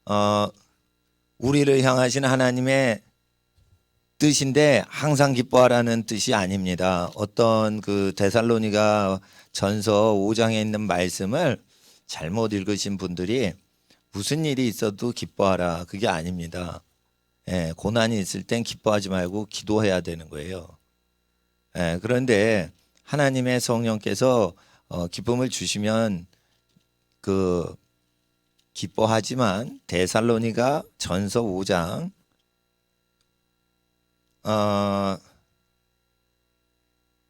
어, 우리를 향하신 하나님의 뜻인데 항상 기뻐하라는 뜻이 아닙니다. 어떤 그 데살로니가 전서 5장에 있는 말씀을 잘못 읽으신 분들이 무슨 일이 있어도 기뻐하라, 그게 아닙니다. 예, 고난이 있을 땐 기뻐하지 말고 기도해야 되는 거예요. 예, 그런데 하나님의 성령께서 기쁨을 주시면 그 기뻐하지만 데살로니가 전서 5장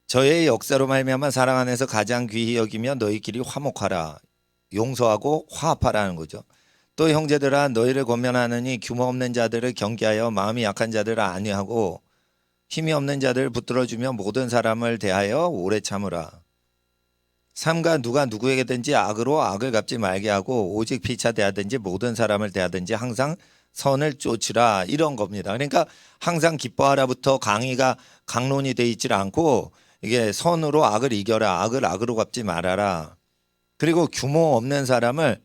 저의 역사로 말미암아 사랑 안에서 가장 귀히 여기며 너희끼리 화목하라, 용서하고 화합하라는 거죠. 또 형제들아 너희를 권면하느니 규모 없는 자들을 경계하여 마음이 약한 자들을 안위하고 힘이 없는 자들을 붙들어주며 모든 사람을 대하여 오래 참으라. 삼가 누가 누구에게든지 악으로 악을 갚지 말게 하고 오직 피차 대하든지 모든 사람을 대하든지 항상 선을 쫓으라, 이런 겁니다. 그러니까 항상 기뻐하라부터 강론이 돼 있질 않고 이게 선으로 악을 이겨라, 악을 악으로 갚지 말아라, 그리고 규모 없는 사람을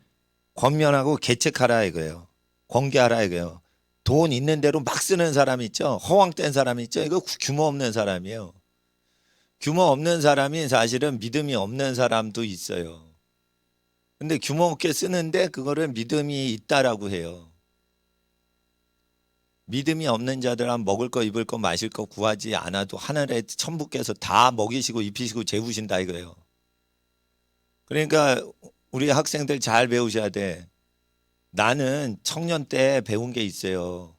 권면하고 계책하라 이거예요. 권계하라 이거예요. 돈 있는 대로 막 쓰는 사람 있죠. 허황된 사람 있죠. 이거 규모 없는 사람이에요. 규모 없는 사람이 사실은 믿음이 없는 사람도 있어요. 근데 규모 없게 쓰는데 그거를 믿음이 있다라고 해요. 믿음이 없는 자들은 먹을 거 입을 거 마실 거 구하지 않아도 하늘에 천부께서 다 먹이시고 입히시고 재우신다 이거예요. 그러니까 우리 학생들 잘 배우셔야 돼. 나는 청년 때 배운 게 있어요.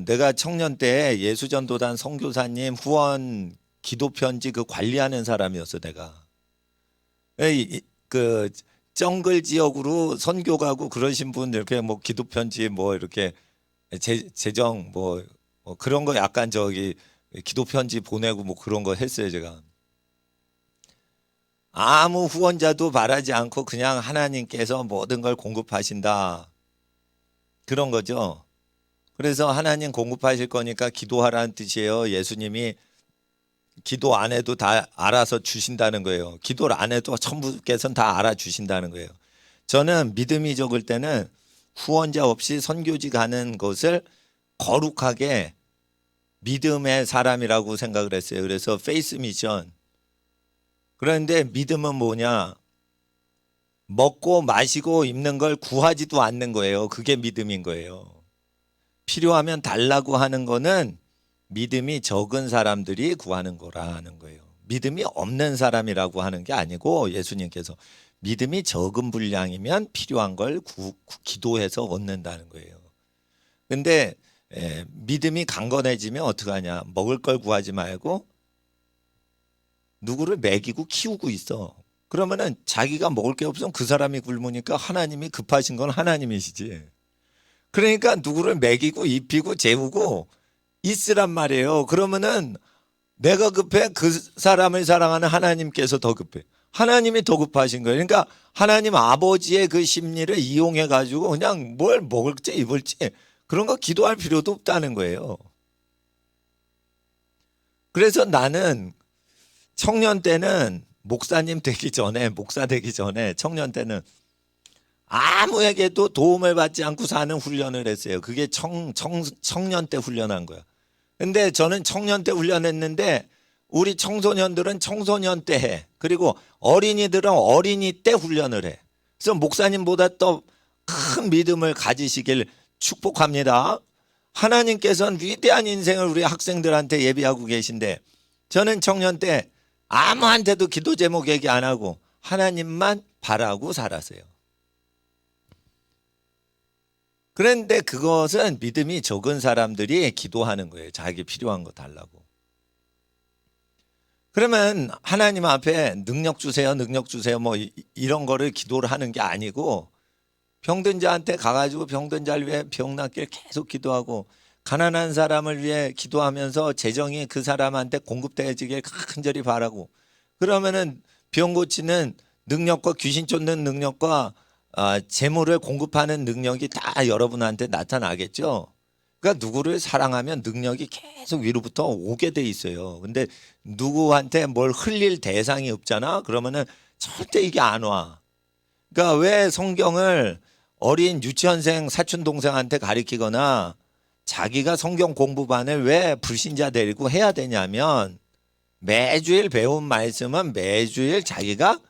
내가 청년 때 예수전도단 선교사님 후원 기도 편지 그 관리하는 사람이었어 내가. 그 정글 지역으로 선교 가고 그러신 분 이렇게 뭐 기도 편지 뭐 이렇게 재정 뭐 그런 거 약간 저기 기도 편지 보내고 뭐 그런 거 했어요 제가. 아무 후원자도 바라지 않고 그냥 하나님께서 모든 걸 공급하신다, 그런 거죠. 그래서 하나님 공급하실 거니까 기도하라는 뜻이에요. 예수님이 기도 안 해도 다 알아서 주신다는 거예요. 기도를 안 해도 천부께서는 다 알아주신다는 거예요. 저는 믿음이 적을 때는 후원자 없이 선교지 가는 것을 거룩하게 믿음의 사람이라고 생각을 했어요. 그래서 페이스 미션. 그런데 믿음은 뭐냐? 먹고 마시고 입는 걸 구하지도 않는 거예요. 그게 믿음인 거예요. 필요하면 달라고 하는 거는 믿음이 적은 사람들이 구하는 거라는 거예요. 믿음이 없는 사람이라고 하는 게 아니고 예수님께서 믿음이 적은 분량이면 필요한 걸 기도해서 얻는다는 거예요. 근데 믿음이 강건해지면 어떡하냐? 먹을 걸 구하지 말고 누구를 먹이고 키우고 있어. 그러면은 자기가 먹을 게 없으면 그 사람이 굶으니까 하나님이 급하신 건 하나님이시지. 그러니까 누구를 먹이고 입히고 재우고 있으란 말이에요. 그러면은 내가 급해? 그 사람을 사랑하는 하나님께서 더 급해. 하나님이 더 급하신 거예요. 그러니까 하나님 아버지의 그 심리를 이용해 가지고 그냥 뭘 먹을지 입을지 그런 거 기도할 필요도 없다는 거예요. 그래서 나는 청년 때는 목사 되기 전에 청년 때는 아무에게도 도움을 받지 않고 사는 훈련을 했어요. 그게 청년 때 훈련한 거야. 근데 저는 청년 때 훈련했는데 우리 청소년들은 청소년 때 해. 그리고 어린이들은 어린이 때 훈련을 해. 그래서 목사님보다 더 큰 믿음을 가지시길 축복합니다. 하나님께서는 위대한 인생을 우리 학생들한테 예비하고 계신데 저는 청년 때 아무한테도 기도 제목 얘기 안 하고 하나님만 바라고 살았어요. 그런데 그것은 믿음이 적은 사람들이 기도하는 거예요. 자기 필요한 거 달라고. 그러면 하나님 앞에 능력 주세요, 능력 주세요 뭐 이런 거를 기도를 하는 게 아니고 병든 자한테 가가지고 병든 자를 위해 병 낫길 계속 기도하고 가난한 사람을 위해 기도하면서 재정이 그 사람한테 공급되어지길 간절히 바라고, 그러면은 병 고치는 능력과 귀신 쫓는 능력과 재물을 공급하는 능력이 다 여러분한테 나타나겠죠. 그러니까 누구를 사랑하면 능력이 계속 위로부터 오게 돼 있어요. 근데 누구한테 뭘 흘릴 대상이 없잖아. 그러면은 절대 이게 안 와. 그러니까 왜 성경을 어린 유치원생 사촌 동생한테 가르치거나 자기가 성경 공부반을 왜 불신자 데리고 해야 되냐면 매주일 배운 말씀은 매주일 자기가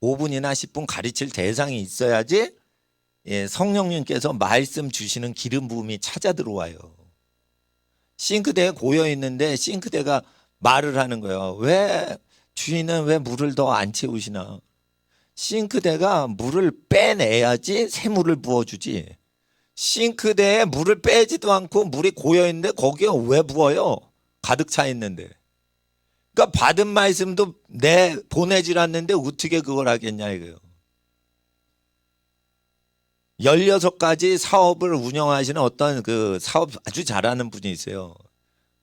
5분이나 10분 가르칠 대상이 있어야지 성령님께서 말씀 주시는 기름 부음이 찾아 들어와요. 싱크대에 고여 있는데 싱크대가 말을 하는 거예요. 왜 주인은 왜 물을 더 안 채우시나? 싱크대가 물을 빼내야지 새물을 부어주지. 싱크대에 물을 빼지도 않고 물이 고여 있는데 거기에 왜 부어요? 가득 차 있는데. 그러니까 받은 말씀도 내 보내질 않는데 어떻게 그걸 하겠냐 이거예요. 16가지 사업을 운영하시는 어떤 그 사업 아주 잘하는 분이 있어요.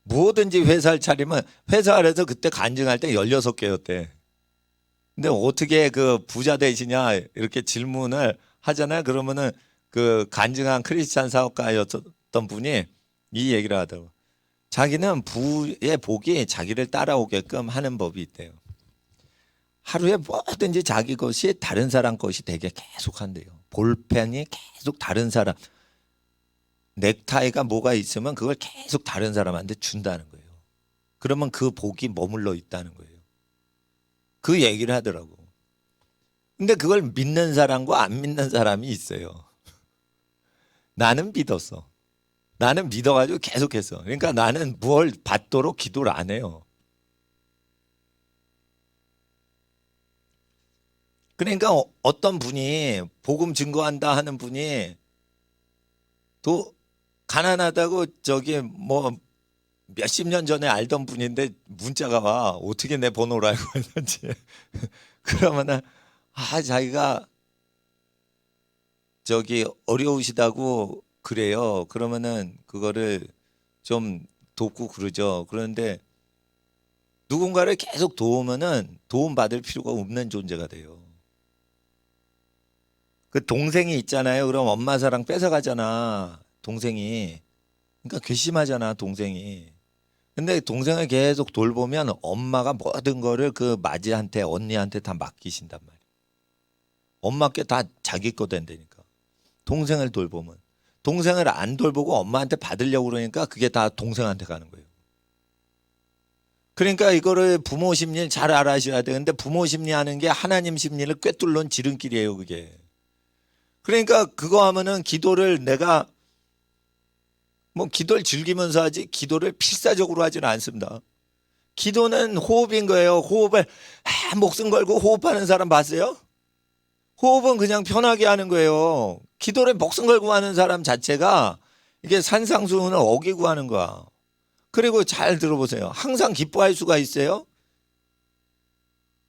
뭐든지 회사를 차리면 회사 안에서 그때 간증할 때 16개였대. 근데 어떻게 그 부자 되시냐 이렇게 질문을 하잖아요. 그러면은 그 간증한 크리스찬 사업가였던 분이 이 얘기를 하더라고요. 자기는 부의 복이 자기를 따라오게끔 하는 법이 있대요. 하루에 뭐든지 자기 것이 다른 사람 것이 되게 계속 한대요. 볼펜이 계속 다른 사람, 넥타이가 뭐가 있으면 그걸 계속 다른 사람한테 준다는 거예요. 그러면 그 복이 머물러 있다는 거예요. 그 얘기를 하더라고. 근데 그걸 믿는 사람과 안 믿는 사람이 있어요. 나는 믿었어. 나는 믿어가지고 계속했어. 그러니까 나는 뭘 받도록 기도를 안 해요. 그러니까 어떤 분이 복음 증거한다 하는 분이 또 가난하다고 저기 뭐 몇십 년 전에 알던 분인데 문자가 와. 어떻게 내 번호를 알고 있는지. 그러면은 자기가 저기 어려우시다고 그래요. 그러면은 그거를 좀 돕고 그러죠. 그런데 누군가를 계속 도우면은 도움 받을 필요가 없는 존재가 돼요. 그 동생이 있잖아요. 그럼 엄마 사랑 뺏어가잖아. 동생이. 그러니까 괘씸하잖아, 동생이. 근데 동생을 계속 돌보면 엄마가 모든 거를 그 마지한테 언니한테 다 맡기신단 말이야. 엄마께 다 자기 거 된다니까. 동생을 돌보면. 동생을 안 돌보고 엄마한테 받으려고 그러니까 그게 다 동생한테 가는 거예요. 그러니까 이거를 부모 심리를 잘 알아셔야 돼. 근데 부모 심리하는 게 하나님 심리를 꿰뚫는 지름길이에요, 그게. 그러니까 그거 하면은 기도를 내가 뭐 기도를 즐기면서 하지 기도를 필사적으로 하지는 않습니다. 기도는 호흡인 거예요. 호흡을 목숨 걸고 호흡하는 사람 봤어요? 호흡은 그냥 편하게 하는 거예요. 기도를 목숨 걸고 하는 사람 자체가 이게 산상수훈을 어기고 하는 거야. 그리고 잘 들어보세요. 항상 기뻐할 수가 있어요?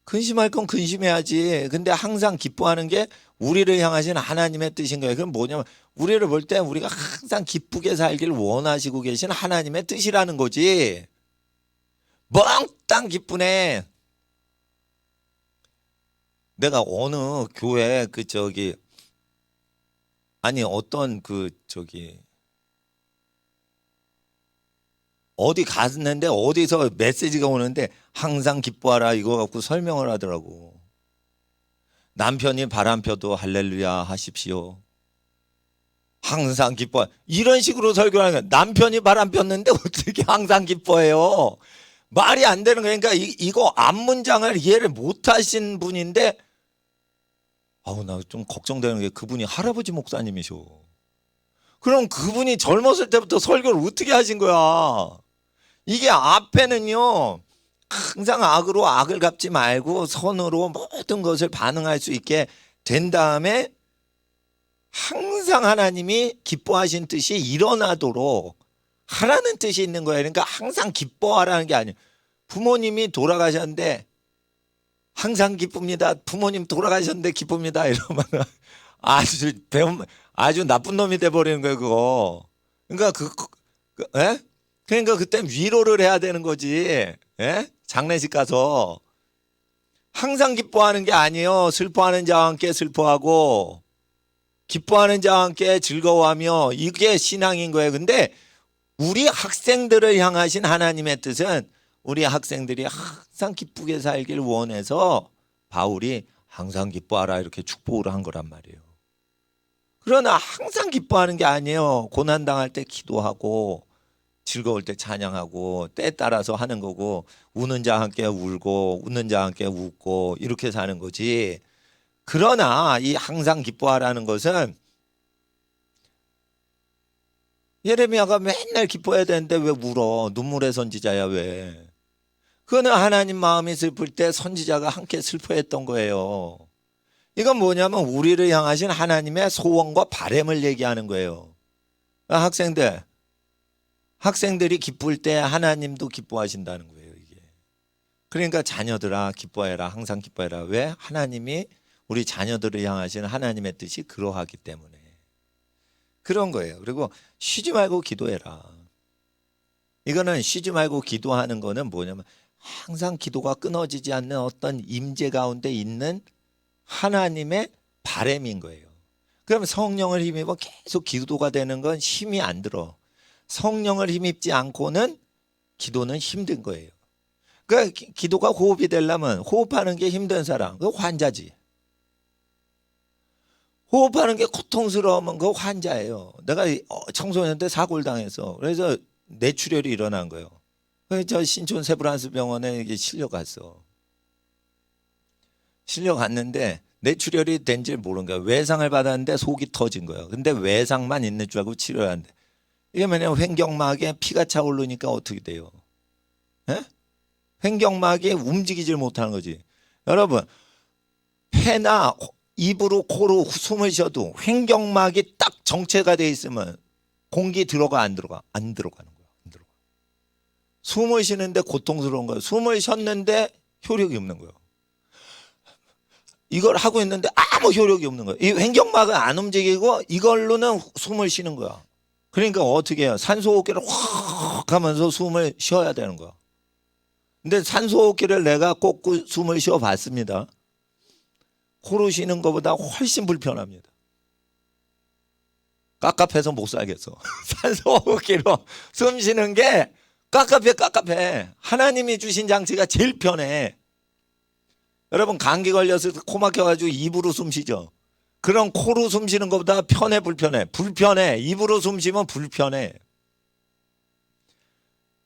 근심할 건 근심해야지. 근데 항상 기뻐하는 게 우리를 향하신 하나님의 뜻인 거예요. 그럼 뭐냐면 우리를 볼 때 우리가 항상 기쁘게 살기를 원하시고 계신 하나님의 뜻이라는 거지. 멍땅 기쁘네. 내가 어느 교회 어떤 어디 갔는데 어디서 메시지가 오는데 항상 기뻐하라 이거 갖고 설명을 하더라고. 남편이 바람 펴도 할렐루야 하십시오. 항상 기뻐. 이런 식으로 설교하는 거야. 남편이 바람 폈는데 어떻게 항상 기뻐해요? 말이 안 되는 거니까 이거 앞문장을 이해를 못 하신 분인데 나 좀 걱정되는 게 그분이 할아버지 목사님이셔. 그럼 그분이 젊었을 때부터 설교를 어떻게 하신 거야? 이게 앞에는요. 항상 악으로 악을 갚지 말고 선으로 모든 것을 반응할 수 있게 된 다음에 항상 하나님이 기뻐하신 뜻이 일어나도록 하라는 뜻이 있는 거예요. 그러니까 항상 기뻐하라는 게 아니에요. 부모님이 돌아가셨는데 항상 기쁩니다. 부모님 돌아가셨는데 기쁩니다. 이러면 아주 나쁜 놈이 돼버리는 거예요. 그거. 그러니까 그러니까 그때 위로를 해야 되는 거지. 예? 장례식 가서 항상 기뻐하는 게 아니에요. 슬퍼하는 자와 함께 슬퍼하고 기뻐하는 자와 함께 즐거워하며 이게 신앙인 거예요. 근데 우리 학생들을 향하신 하나님의 뜻은 우리 학생들이 항상 기쁘게 살길 원해서 바울이 항상 기뻐하라 이렇게 축복을 한 거란 말이에요. 그러나 항상 기뻐하는 게 아니에요. 고난당할 때 기도하고 즐거울 때 찬양하고 때에 따라서 하는 거고, 우는 자와 함께 울고 웃는 자와 함께 웃고 이렇게 사는 거지. 그러나 이 항상 기뻐하라는 것은 예레미야가 맨날 기뻐해야 되는데 왜 울어? 눈물의 선지자야 왜? 그거는 하나님 마음이 슬플 때 선지자가 함께 슬퍼했던 거예요. 이건 뭐냐면 우리를 향하신 하나님의 소원과 바램을 얘기하는 거예요. 학생들이 기쁠 때 하나님도 기뻐하신다는 거예요, 이게. 그러니까 자녀들아 기뻐해라, 항상 기뻐해라. 왜? 하나님이 우리 자녀들을 향하신 하나님의 뜻이 그러하기 때문에 그런 거예요. 그리고 쉬지 말고 기도해라. 이거는 쉬지 말고 기도하는 거는 뭐냐면 항상 기도가 끊어지지 않는 어떤 임재 가운데 있는 하나님의 바램인 거예요. 그럼 성령을 힘입어 계속 기도가 되는 건 힘이 안 들어. 성령을 힘입지 않고는 기도는 힘든 거예요. 그러니까 기도가 호흡이 되려면 호흡하는 게 힘든 사람, 그 환자지. 호흡하는 게 고통스러우면 그 환자예요. 내가 청소년 때 사고를 당해서 그래서 뇌출혈이 일어난 거예요. 그래서 저 신촌 세브란스 병원에 실려갔어. 실려갔는데 뇌출혈이 된 줄 모르는 거야. 외상을 받았는데 속이 터진 거예요. 근데 외상만 있는 줄 알고 치료를 하는데 이게 뭐냐면 횡격막에 피가 차오르니까 어떻게 돼요? 에? 횡격막이 움직이질 못하는 거지. 여러분, 폐나 입으로 코로 숨을 쉬어도 횡격막이 딱 정체가 돼 있으면 공기 들어가 안 들어가? 안 들어가는 거야. 안 들어가. 숨을 쉬는데 고통스러운 거야. 숨을 쉬었는데 효력이 없는 거야. 이걸 하고 있는데 아무 효력이 없는 거야. 이 횡격막은 안 움직이고 이걸로는 숨을 쉬는 거야. 그러니까 어떻게 해요? 산소호흡기를 확 하면서 숨을 쉬어야 되는 거야. 근데 산소호흡기를 내가 꼭 숨을 쉬어 봤습니다. 코로 쉬는 것보다 훨씬 불편합니다. 깝깝해서 못 살겠어. 산소호흡기로 숨 쉬는 게 깝깝해. 하나님이 주신 장치가 제일 편해. 여러분 감기 걸려서 코 막혀가지고 입으로 숨 쉬죠. 그럼 코로 숨 쉬는 것보다 편해 불편해? 불편해. 입으로 숨 쉬면 불편해.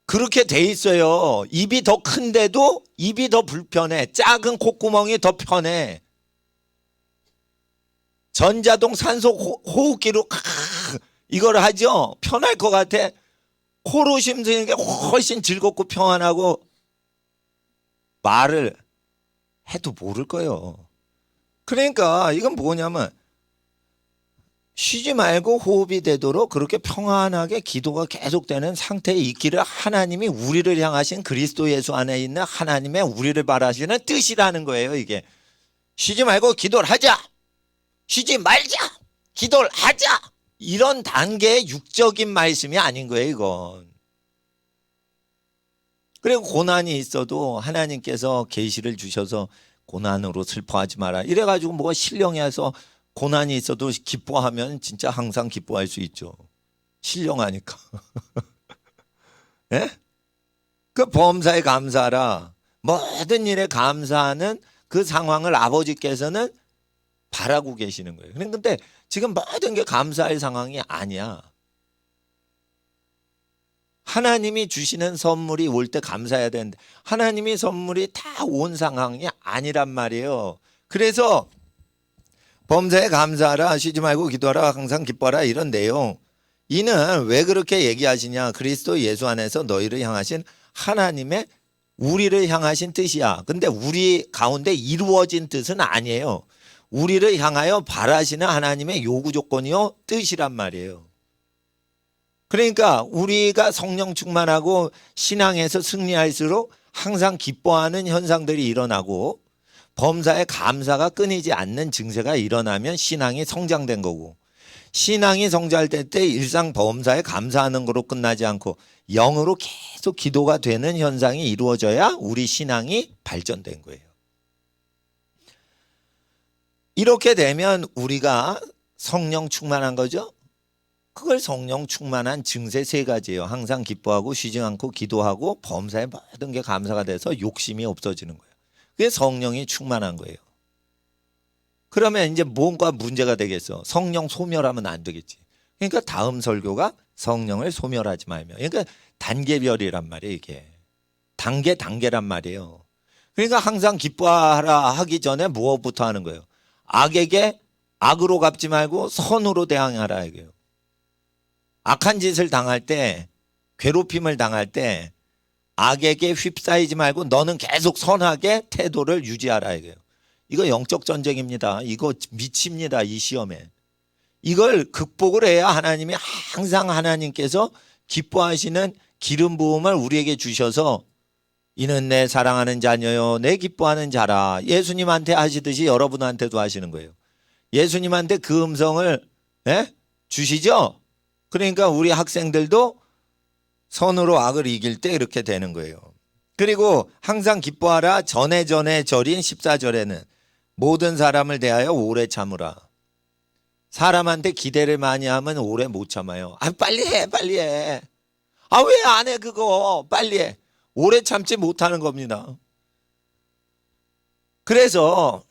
그렇게 돼 있어요. 입이 더 큰데도 입이 더 불편해. 작은 콧구멍이 더 편해. 전자동 산소 호흡기로 이걸 하죠. 편할 것 같아. 코로 숨 쉬는 게 훨씬 즐겁고 평안하고 말을 해도 모를 거예요. 그러니까 이건 뭐냐면 쉬지 말고 호흡이 되도록 그렇게 평안하게 기도가 계속되는 상태에 있기를 하나님이 우리를 향하신 그리스도 예수 안에 있는 하나님의 우리를 바라시는 뜻이라는 거예요. 이게 쉬지 말고 기도를 하자, 쉬지 말자, 기도를 하자, 이런 단계의 육적인 말씀이 아닌 거예요. 이건. 그리고 고난이 있어도 하나님께서 계시를 주셔서 고난으로 슬퍼하지 마라 이래가지고 뭐가 신령해서 고난이 있어도 기뻐하면 진짜 항상 기뻐할 수 있죠. 신령하니까. 예? 그 범사에 감사하라. 모든 일에 감사하는 그 상황을 아버지께서는 바라고 계시는 거예요. 근데 지금 모든 게 감사할 상황이 아니야. 하나님이 주시는 선물이 올 때 감사해야 되는데 하나님이 선물이 다 온 상황이 아니란 말이에요. 그래서 범사에 감사하라, 쉬지 말고 기도하라, 항상 기뻐하라 이런 내용. 이는 왜 그렇게 얘기하시냐? 그리스도 예수 안에서 너희를 향하신 하나님의 우리를 향하신 뜻이야. 근데 우리 가운데 이루어진 뜻은 아니에요. 우리를 향하여 바라시는 하나님의 요구 조건이요 뜻이란 말이에요. 그러니까 우리가 성령 충만하고 신앙에서 승리할수록 항상 기뻐하는 현상들이 일어나고 범사에 감사가 끊이지 않는 증세가 일어나면 신앙이 성장된 거고, 신앙이 성장될 때 일상 범사에 감사하는 거로 끝나지 않고 영으로 계속 기도가 되는 현상이 이루어져야 우리 신앙이 발전된 거예요. 이렇게 되면 우리가 성령 충만한 거죠. 그걸 성령 충만한 증세 세 가지예요. 항상 기뻐하고 쉬지 않고 기도하고 범사에 모든 게 감사가 돼서 욕심이 없어지는 거예요. 그게 성령이 충만한 거예요. 그러면 이제 뭔가 문제가 되겠어. 성령 소멸하면 안 되겠지. 그러니까 다음 설교가 성령을 소멸하지 말며. 그러니까 단계별이란 말이에요, 이게. 단계란 말이에요. 그러니까 항상 기뻐하라 하기 전에 무엇부터 하는 거예요? 악에게 악으로 갚지 말고 선으로 대항하라 이게요. 악한 짓을 당할 때, 괴롭힘을 당할 때 악에게 휩싸이지 말고 너는 계속 선하게 태도를 유지하라 이게요. 이거 영적 전쟁입니다. 이거 미칩니다. 이 시험에. 이걸 극복을 해야 하나님이 항상 하나님께서 기뻐하시는 기름 부음을 우리에게 주셔서 이는 내 사랑하는 자녀요 내 기뻐하는 자라. 예수님한테 하시듯이 여러분한테도 하시는 거예요. 예수님한테 그 음성을 주시죠. 그러니까 우리 학생들도 선으로 악을 이길 때 이렇게 되는 거예요. 그리고 항상 기뻐하라. 전에 절인 14절에는 모든 사람을 대하여 오래 참으라. 사람한테 기대를 많이 하면 오래 못 참아요. 빨리 해. 왜 안 해 그거. 빨리 해. 오래 참지 못하는 겁니다. 그래서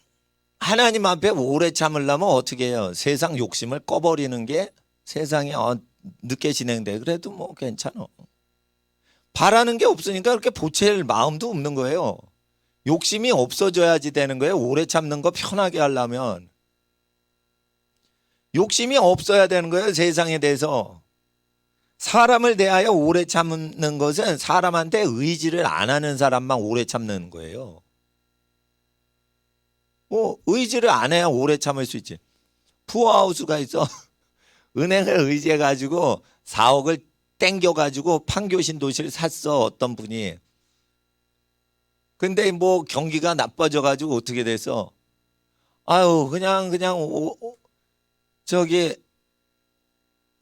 하나님 앞에 오래 참으려면 어떻게 해요? 세상 욕심을 꺼버리는 게 세상에 늦게 진행돼. 그래도 뭐 괜찮아. 바라는 게 없으니까 그렇게 보챌 마음도 없는 거예요. 욕심이 없어져야지 되는 거예요. 오래 참는 거 편하게 하려면. 욕심이 없어야 되는 거예요. 세상에 대해서. 사람을 대하여 오래 참는 것은 사람한테 의지를 안 하는 사람만 오래 참는 거예요. 의지를 안 해야 오래 참을 수 있지. 푸어하우스가 있어. 은행을 의지해가지고 4억을 땡겨가지고 판교신 도시를 샀어. 어떤 분이. 근데 뭐 경기가 나빠져가지고 어떻게 됐어? 그냥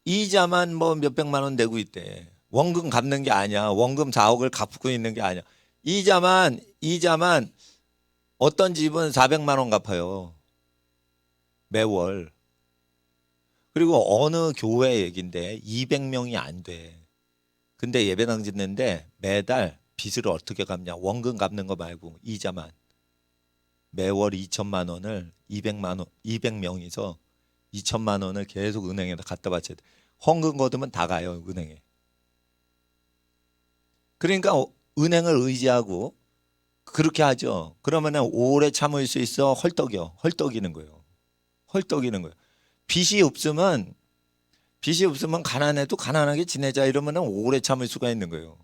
이자만 뭐 몇백만 원 내고 있대. 원금 갚는 게 아니야. 원금 4억을 갚고 있는 게 아니야. 이자만 어떤 집은 400만 원 갚아요. 매월. 그리고 어느 교회 얘긴데 200명이 안 돼. 근데 예배당 짓는데 매달 빚을 어떻게 갚냐. 원금 갚는 거 말고 이자만. 매월 2천만 원을 200명이서 2천만 원을 계속 은행에다 갖다 바쳐야 돼. 헌금 거두면 다 가요, 은행에. 그러니까 은행을 의지하고 그렇게 하죠. 그러면 오래 참을 수 있어. 헐떡이는 거예요. 빚이 없으면 가난해도 가난하게 지내자 이러면 오래 참을 수가 있는 거예요.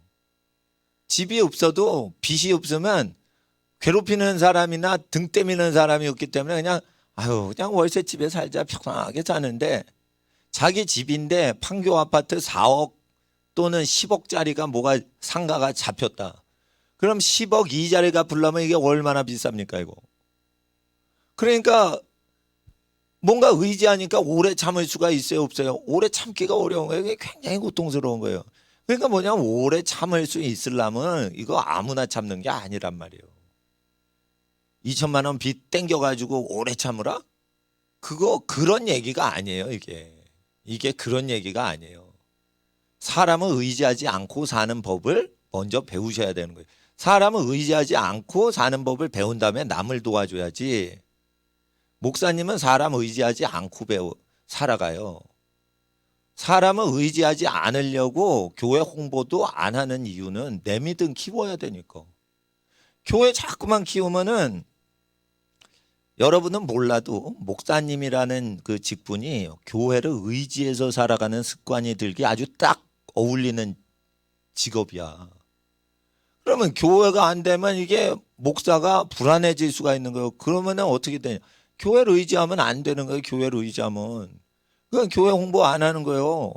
집이 없어도 빚이 없으면 괴롭히는 사람이나 등 때미는 사람이 없기 때문에 그냥 월세집에 살자 편하게 사는데 자기 집인데 판교 아파트 4억 또는 10억짜리가 뭐가 상가가 잡혔다. 그럼 10억 이자를 갚으려면 이게 얼마나 비쌉니까 이거. 그러니까 뭔가 의지하니까 오래 참을 수가 있어요 없어요? 오래 참기가 어려운 거예요. 이게 굉장히 고통스러운 거예요. 그러니까 뭐냐면 오래 참을 수 있으려면 이거 아무나 참는 게 아니란 말이에요. 2천만 원 빚 땡겨가지고 오래 참으라? 그런 얘기가 아니에요 이게 그런 얘기가 아니에요. 사람을 의지하지 않고 사는 법을 먼저 배우셔야 되는 거예요. 사람을 의지하지 않고 사는 법을 배운 다음에 남을 도와줘야지. 목사님은 사람 의지하지 않고 살아가요. 사람을 의지하지 않으려고 교회 홍보도 안 하는 이유는 내 믿음 키워야 되니까. 교회 자꾸만 키우면은 여러분은 몰라도 목사님이라는 그 직분이 교회를 의지해서 살아가는 습관이 들기 아주 딱 어울리는 직업이야. 그러면 교회가 안 되면 이게 목사가 불안해질 수가 있는 거예요. 그러면은 어떻게 되냐? 교회를 의지하면 안 되는 거예요. 교회를 의지하면. 그건 교회 홍보 안 하는 거예요.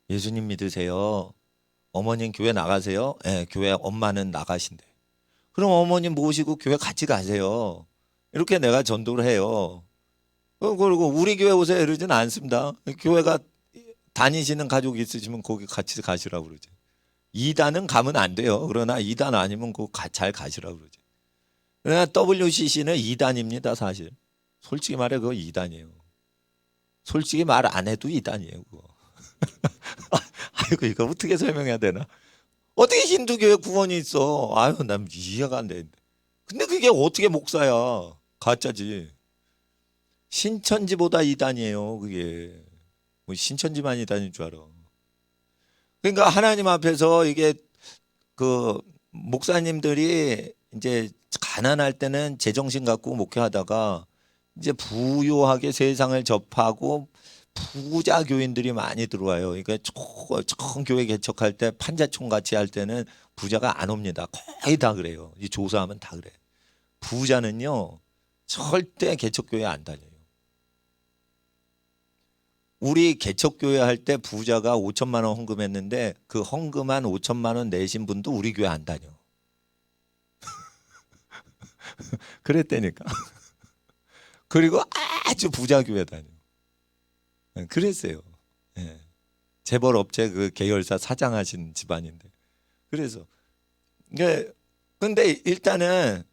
예수님 믿으세요. 어머님 교회 나가세요? 네, 교회 엄마는 나가신대. 그럼 어머님 모시고 교회 같이 가세요. 이렇게 내가 전도를 해요. 그리고 우리 교회 오세요 이러지는 않습니다. 교회가 다니시는 가족이 있으시면 거기 같이 가시라고 그러지. 2단은 가면 안 돼요. 그러나 2단 아니면 잘 가시라고 그러지. 그러나 WCC는 2단입니다 사실. 솔직히 말해 그거 2단이에요. 솔직히 말 안 해도 2단이에요 그거. 아이고 이거 어떻게 설명해야 되나. 어떻게 힌두교회 구원이 있어. 난 이해가 안 되는데. 근데 그게 어떻게 목사야. 가짜지. 신천지보다 이단이에요. 그게 뭐 신천지만 이단인 줄 알아. 그러니까 하나님 앞에서 이게 그 목사님들이 이제 가난할 때는 제정신 갖고 목회하다가 이제 부유하게 세상을 접하고 부자 교인들이 많이 들어와요. 그러니까 처음 교회 개척할 때 판자촌 같이 할 때는 부자가 안 옵니다. 거의 다 그래요. 이 조사하면 다 그래. 부자는요 절대 개척교회 안 다녀요. 우리 개척교회 할 때 부자가 5천만 원 헌금했는데 그 헌금한 5천만 원 내신 분도 우리 교회 안 다녀. 그랬다니까. 그리고 아주 부자 교회 다녀. 그랬어요. 예. 재벌 업체 그 계열사 사장하신 집안인데. 그래서 근데 일단은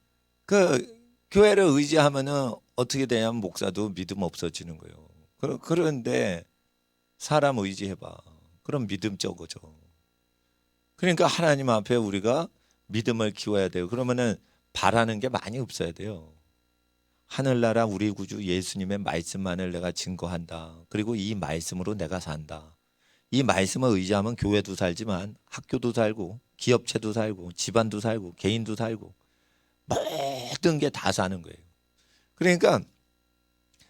그 교회를 의지하면은 어떻게 되냐면 목사도 믿음 없어지는 거예요. 그런데 사람 의지해봐. 그럼 믿음 적어져. 그러니까 하나님 앞에 우리가 믿음을 키워야 돼요. 그러면은 바라는 게 많이 없어야 돼요. 하늘나라 우리 구주 예수님의 말씀만을 내가 증거한다. 그리고 이 말씀으로 내가 산다. 이 말씀을 의지하면 교회도 살지만 학교도 살고 기업체도 살고 집안도 살고 개인도 살고 모든 게 다 사는 거예요. 그러니까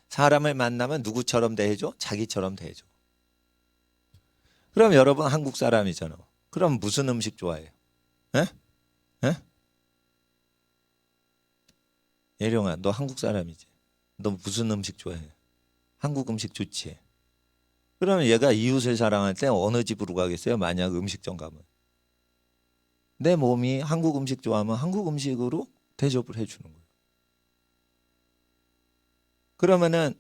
사람을 만나면 누구처럼 대해줘? 자기처럼 대해줘. 그럼 여러분 한국 사람이잖아. 그럼 무슨 음식 좋아해요? 에? 에? 예령아, 너 한국 사람이지? 너 무슨 음식 좋아해? 한국 음식 좋지? 그러면 얘가 이웃을 사랑할 때 어느 집으로 가겠어요? 만약 음식점 가면. 내 몸이 한국 음식 좋아하면 한국 음식으로 대접을 해주는 거예요. 그러면은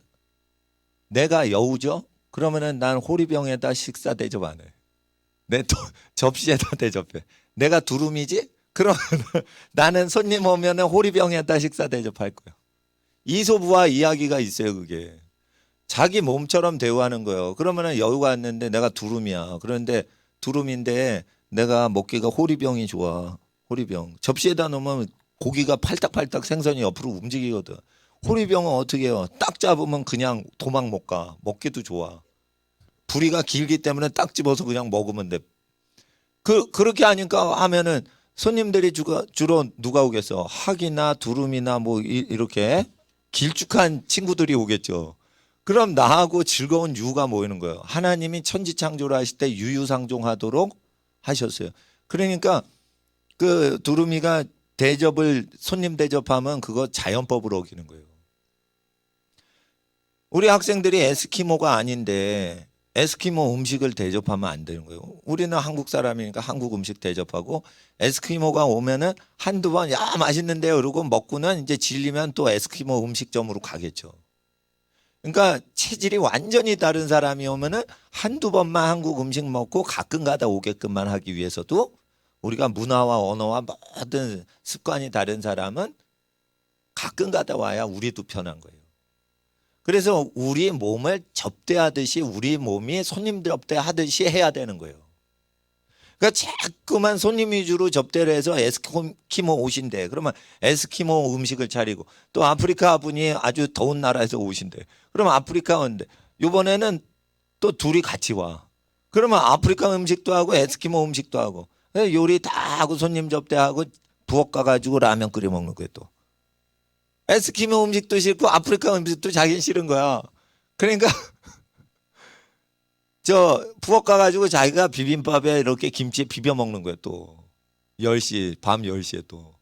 내가 여우죠? 그러면은 난 호리병에다 식사 대접 안 해. 내 접시에다 대접해. 내가 두루미지? 그러면 나는 손님 오면은 호리병에다 식사 대접할 거야. 이소부화 이야기가 있어요, 그게. 자기 몸처럼 대우하는 거예요. 그러면은 여우가 왔는데 내가 두루미야. 그런데 두루미인데 내가 먹기가 호리병이 좋아. 호리병. 접시에다 놓으면 고기가 팔딱팔딱 생선이 옆으로 움직이거든. 호리병은 어떻게 해요? 딱 잡으면 그냥 도망 못 가. 먹기도 좋아. 부리가 길기 때문에 딱 집어서 그냥 먹으면 돼. 그렇게 하니까 하면은 손님들이 주로 누가 오겠어? 학이나 두루미나 뭐 이렇게 길쭉한 친구들이 오겠죠. 그럼 나하고 즐거운 유가 모이는 거예요. 하나님이 천지창조를 하실 때 유유상종하도록 하셨어요. 그러니까 그 두루미가 대접을 손님 대접하면 그거 자연법으로 어기는 거예요. 우리 학생들이 에스키모가 아닌데 에스키모 음식을 대접하면 안 되는 거예요. 우리는 한국 사람이니까 한국 음식 대접하고 에스키모가 오면은 한두 번 야 맛있는데요 그러고 먹고는 이제 질리면 또 에스키모 음식점으로 가겠죠. 그러니까 체질이 완전히 다른 사람이 오면은 한두 번만 한국 음식 먹고 가끔 가다 오게끔만 하기 위해서도 우리가 문화와 언어와 모든 습관이 다른 사람은 가끔 가다 와야 우리도 편한 거예요. 그래서 우리 몸을 접대하듯이 우리 몸이 손님 접대하듯이 해야 되는 거예요. 그러니까 자꾸만 손님 위주로 접대를 해서 에스키모 오신대. 그러면 에스키모 음식을 차리고 또 아프리카 분이 아주 더운 나라에서 오신대. 그러면 아프리카 온대. 이번에는 또 둘이 같이 와. 그러면 아프리카 음식도 하고 에스키모 음식도 하고 요리 다 하고 손님 접대하고 부엌 가가지고 라면 끓여 먹는 거예요 또. 에스키모 음식도 싫고 아프리카 음식도 자기는 싫은 거야. 그러니까 저 부엌 가가지고 자기가 비빔밥에 이렇게 김치에 비벼 먹는 거예요 또. 10시 밤 10시에 또.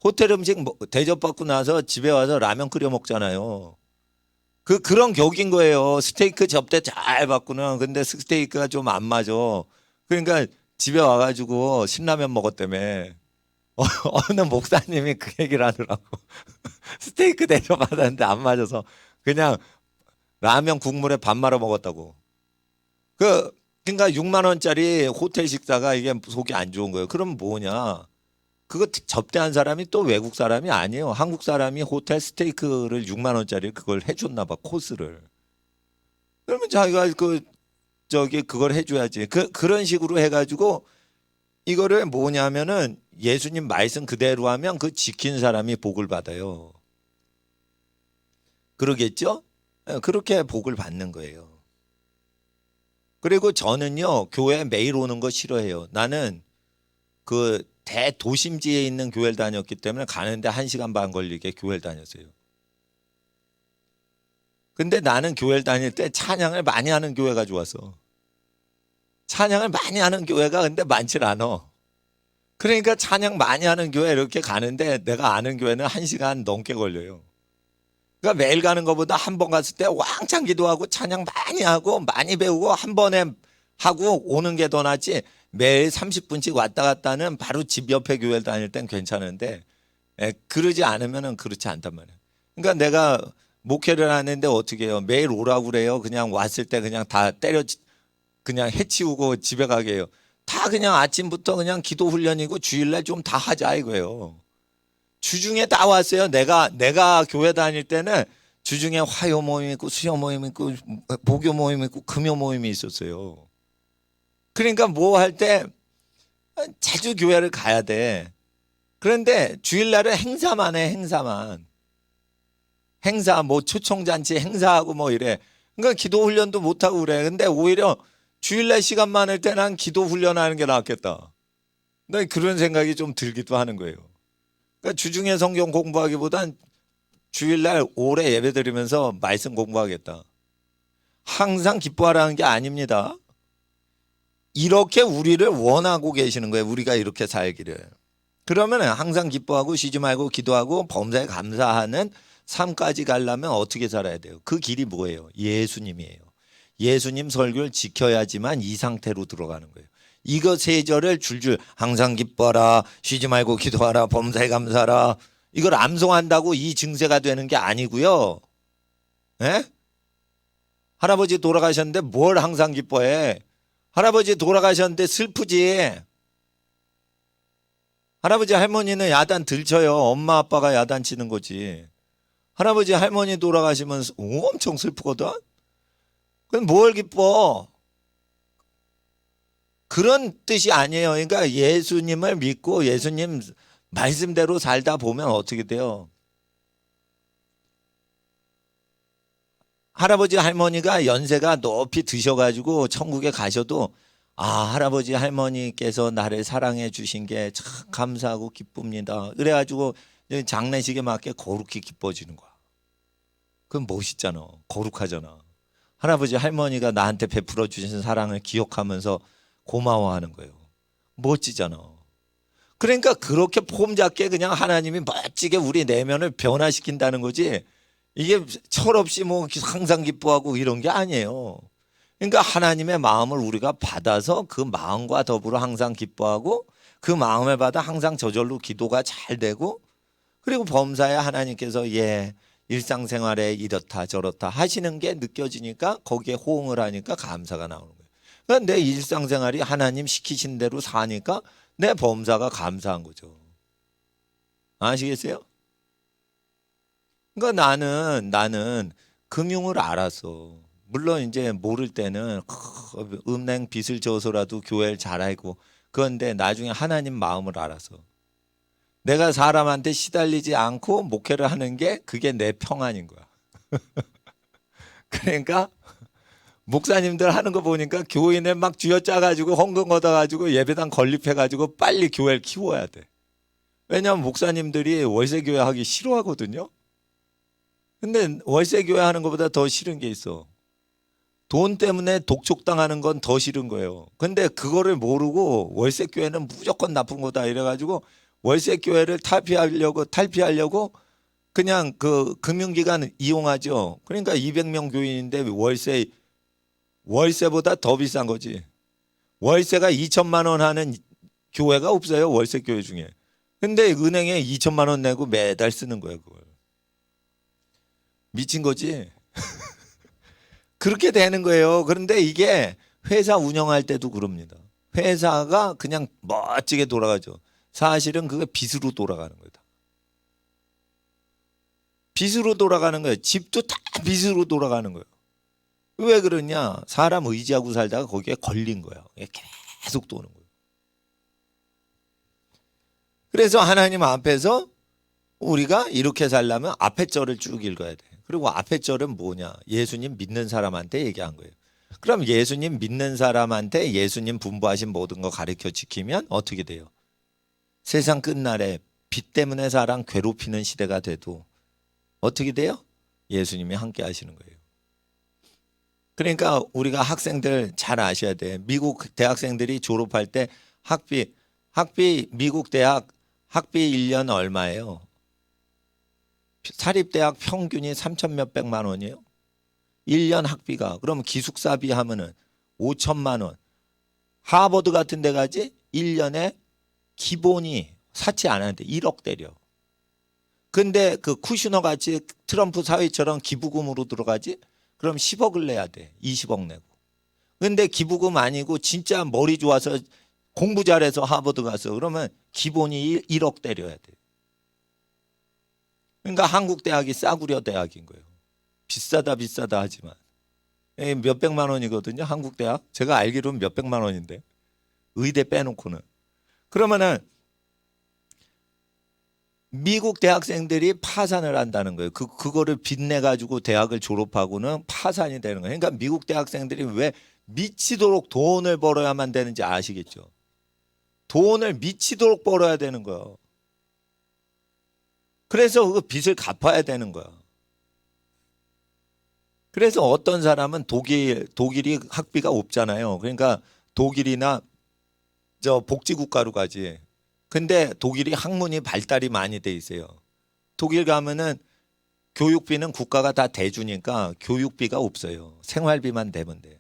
호텔 음식 대접받고 나서 집에 와서 라면 끓여 먹잖아요. 그런 격인 거예요. 스테이크 접대 잘 받고는. 근데 스테이크가 좀 안 맞아. 그러니까 집에 와가지고 신라면 먹었다며. 어느 목사님이 그 얘기를 하더라고. 스테이크 대접받았는데 안 맞아서 그냥 라면 국물에 밥 말아 먹었다고. 그러니까 6만 원짜리 호텔 식사가 이게 속이 안 좋은 거예요. 그럼 뭐냐? 그거 접대한 사람이 또 외국 사람이 아니에요. 한국 사람이 호텔 스테이크를 6만 원짜리 그걸 해줬나 봐, 코스를. 그러면 자기가 그걸 해줘야지. 그런 식으로 해가지고 이거를 뭐냐면은 예수님 말씀 그대로 하면 그 지킨 사람이 복을 받아요. 그러겠죠? 그렇게 복을 받는 거예요. 그리고 저는요, 교회 매일 오는 거 싫어해요. 나는 그 대도심지에 있는 교회를 다녔기 때문에 가는데 1시간 반 걸리게 교회를 다녔어요. 근데 나는 교회를 다닐 때 찬양을 많이 하는 교회가 좋았어. 찬양을 많이 하는 교회가 근데 많질 않아. 그러니까 찬양 많이 하는 교회 이렇게 가는데 내가 아는 교회는 1시간 넘게 걸려요. 그러니까 매일 가는 것보다 한 번 갔을 때 왕창 기도하고 찬양 많이 하고 많이 배우고 한 번에 하고 오는 게 더 낫지, 매일 30분씩 왔다 갔다 하는 바로 집 옆에 교회를 다닐 땐 괜찮은데 그러지 않으면 그렇지 않단 말이에요. 그러니까 내가 목회를 하는데 어떻게 해요? 매일 오라고 그래요? 그냥 왔을 때 그냥 다 그냥 해치우고 집에 가게 해요? 다 그냥 아침부터 그냥 기도 훈련이고 주일날 좀 다 하자 이거예요. 주중에 다 왔어요. 내가 교회 다닐 때는 주중에 화요 모임 있고 수요 모임 있고 목요 모임 있고 금요 모임이 있었어요. 그러니까 뭐 할 때 자주 교회를 가야 돼. 그런데 주일날은 행사만 해, 행사만. 행사, 뭐 초청잔치 행사하고 뭐 이래. 그러니까 기도 훈련도 못하고 그래. 근데 오히려 주일날 시간 많을 때 난 기도 훈련하는 게 낫겠다. 나 그런 생각이 좀 들기도 하는 거예요. 그러니까 주중에 성경 공부하기보단 주일날 오래 예배 드리면서 말씀 공부하겠다. 항상 기뻐하라는 게 아닙니다. 이렇게 우리를 원하고 계시는 거예요. 우리가 이렇게 살기를. 그러면 항상 기뻐하고 쉬지 말고 기도하고 범사에 감사하는 삶까지 가려면 어떻게 살아야 돼요? 그 길이 뭐예요? 예수님이에요. 예수님 설교를 지켜야지만 이 상태로 들어가는 거예요. 이거 세 절을 줄줄 항상 기뻐하라, 쉬지 말고 기도하라, 범사에 감사하라, 이걸 암송한다고 이 증세가 되는 게 아니고요. 에? 할아버지 돌아가셨는데 뭘 항상 기뻐해? 할아버지 돌아가셨는데 슬프지. 할아버지 할머니는 야단 들쳐요. 엄마 아빠가 야단 치는 거지. 할아버지 할머니 돌아가시면 엄청 슬프거든. 그럼 뭘 기뻐? 그런 뜻이 아니에요. 그러니까 예수님을 믿고 예수님 말씀대로 살다 보면 어떻게 돼요? 할아버지 할머니가 연세가 높이 드셔가지고 천국에 가셔도 할아버지 할머니께서 나를 사랑해 주신 게 참 감사하고 기쁩니다. 그래가지고 장례식에 맞게 거룩히 기뻐지는 거야. 그건 멋있잖아. 거룩하잖아. 할아버지 할머니가 나한테 베풀어 주신 사랑을 기억하면서 고마워하는 거예요. 멋지잖아. 그러니까 그렇게 폼 잡게 그냥 하나님이 멋지게 우리 내면을 변화시킨다는 거지, 이게 철없이 뭐 항상 기뻐하고 이런 게 아니에요. 그러니까 하나님의 마음을 우리가 받아서 그 마음과 더불어 항상 기뻐하고 그 마음을 받아 항상 저절로 기도가 잘 되고, 그리고 범사에 하나님께서 일상생활에 이렇다 저렇다 하시는 게 느껴지니까 거기에 호응을 하니까 감사가 나오는 거예요. 그러니까 내 일상생활이 하나님 시키신 대로 사니까 내 범사가 감사한 거죠. 아시겠어요? 그러니까 나는 금융을 알았어. 물론 이제 모를 때는 은행 빚을 져서라도 교회를 잘 알고, 그런데 나중에 하나님 마음을 알아서 내가 사람한테 시달리지 않고 목회를 하는 게 그게 내 평안인 거야. 그러니까 목사님들 하는 거 보니까 교인을 막 쥐어짜가지고 헌금 걷어가지고 예배당 건립해가지고 빨리 교회를 키워야 돼. 왜냐하면 목사님들이 월세교회 하기 싫어하거든요. 근데 월세교회 하는 것보다 더 싫은 게 있어. 돈 때문에 독촉당하는 건 더 싫은 거예요. 근데 그거를 모르고 월세교회는 무조건 나쁜 거다 이래가지고 월세교회를 탈피하려고 그냥 그 금융기관 이용하죠. 그러니까 200명 교인인데 월세보다 더 비싼 거지. 월세가 2천만 원 하는 교회가 없어요. 월세교회 중에. 근데 은행에 2천만 원 내고 매달 쓰는 거예요. 그걸. 미친 거지. 그렇게 되는 거예요. 그런데 이게 회사 운영할 때도 그럽니다. 회사가 그냥 멋지게 돌아가죠. 사실은 그게 빚으로 돌아가는 거다. 빚으로 돌아가는 거예요. 집도 다 빚으로 돌아가는 거예요. 왜 그러냐? 사람 의지하고 살다가 거기에 걸린 거예요. 계속 도는 거예요. 그래서 하나님 앞에서 우리가 이렇게 살려면 앞에 절을 쭉 읽어야 돼. 그리고 앞에 절은 뭐냐? 예수님 믿는 사람한테 얘기한 거예요. 그럼 예수님 믿는 사람한테 예수님 분부하신 모든 거 가르쳐 지키면 어떻게 돼요? 세상 끝날에 빚 때문에 사람 괴롭히는 시대가 돼도 어떻게 돼요? 예수님이 함께 하시는 거예요. 그러니까 우리가 학생들 잘 아셔야 돼. 미국 대학생들이 졸업할 때 학비 미국 대학 학비 1년 얼마예요? 사립대학 평균이 3천 몇백만 원이에요. 1년 학비가. 그럼 기숙사비 하면은 5천만 원. 하버드 같은 데 가지 1년에 기본이 사치 안 하는데 1억 때려. 근데 그 쿠슈너 같이 트럼프 사회처럼 기부금으로 들어가지? 그럼 10억을 내야 돼. 20억 내고. 근데 기부금 아니고 진짜 머리 좋아서 공부 잘해서 하버드 가서 그러면 기본이 1억 때려야 돼. 그러니까 한국 대학이 싸구려 대학인 거예요. 비싸다 하지만 몇백만 원이거든요. 한국 대학. 제가 알기로는 몇백만 원인데 의대 빼놓고는. 그러면은 미국 대학생들이 파산을 한다는 거예요. 그거를 빚내 가지고 대학을 졸업하고는 파산이 되는 거예요. 그러니까 미국 대학생들이 왜 미치도록 돈을 벌어야만 되는지 아시겠죠? 돈을 미치도록 벌어야 되는 거예요. 그래서 그 빚을 갚아야 되는 거야. 그래서 어떤 사람은 독일이 학비가 없잖아요. 그러니까 독일이나 저 복지국가로 가지. 근데 독일이 학문이 발달이 많이 돼 있어요. 독일 가면은 교육비는 국가가 다 대주니까 교육비가 없어요. 생활비만 대면 돼.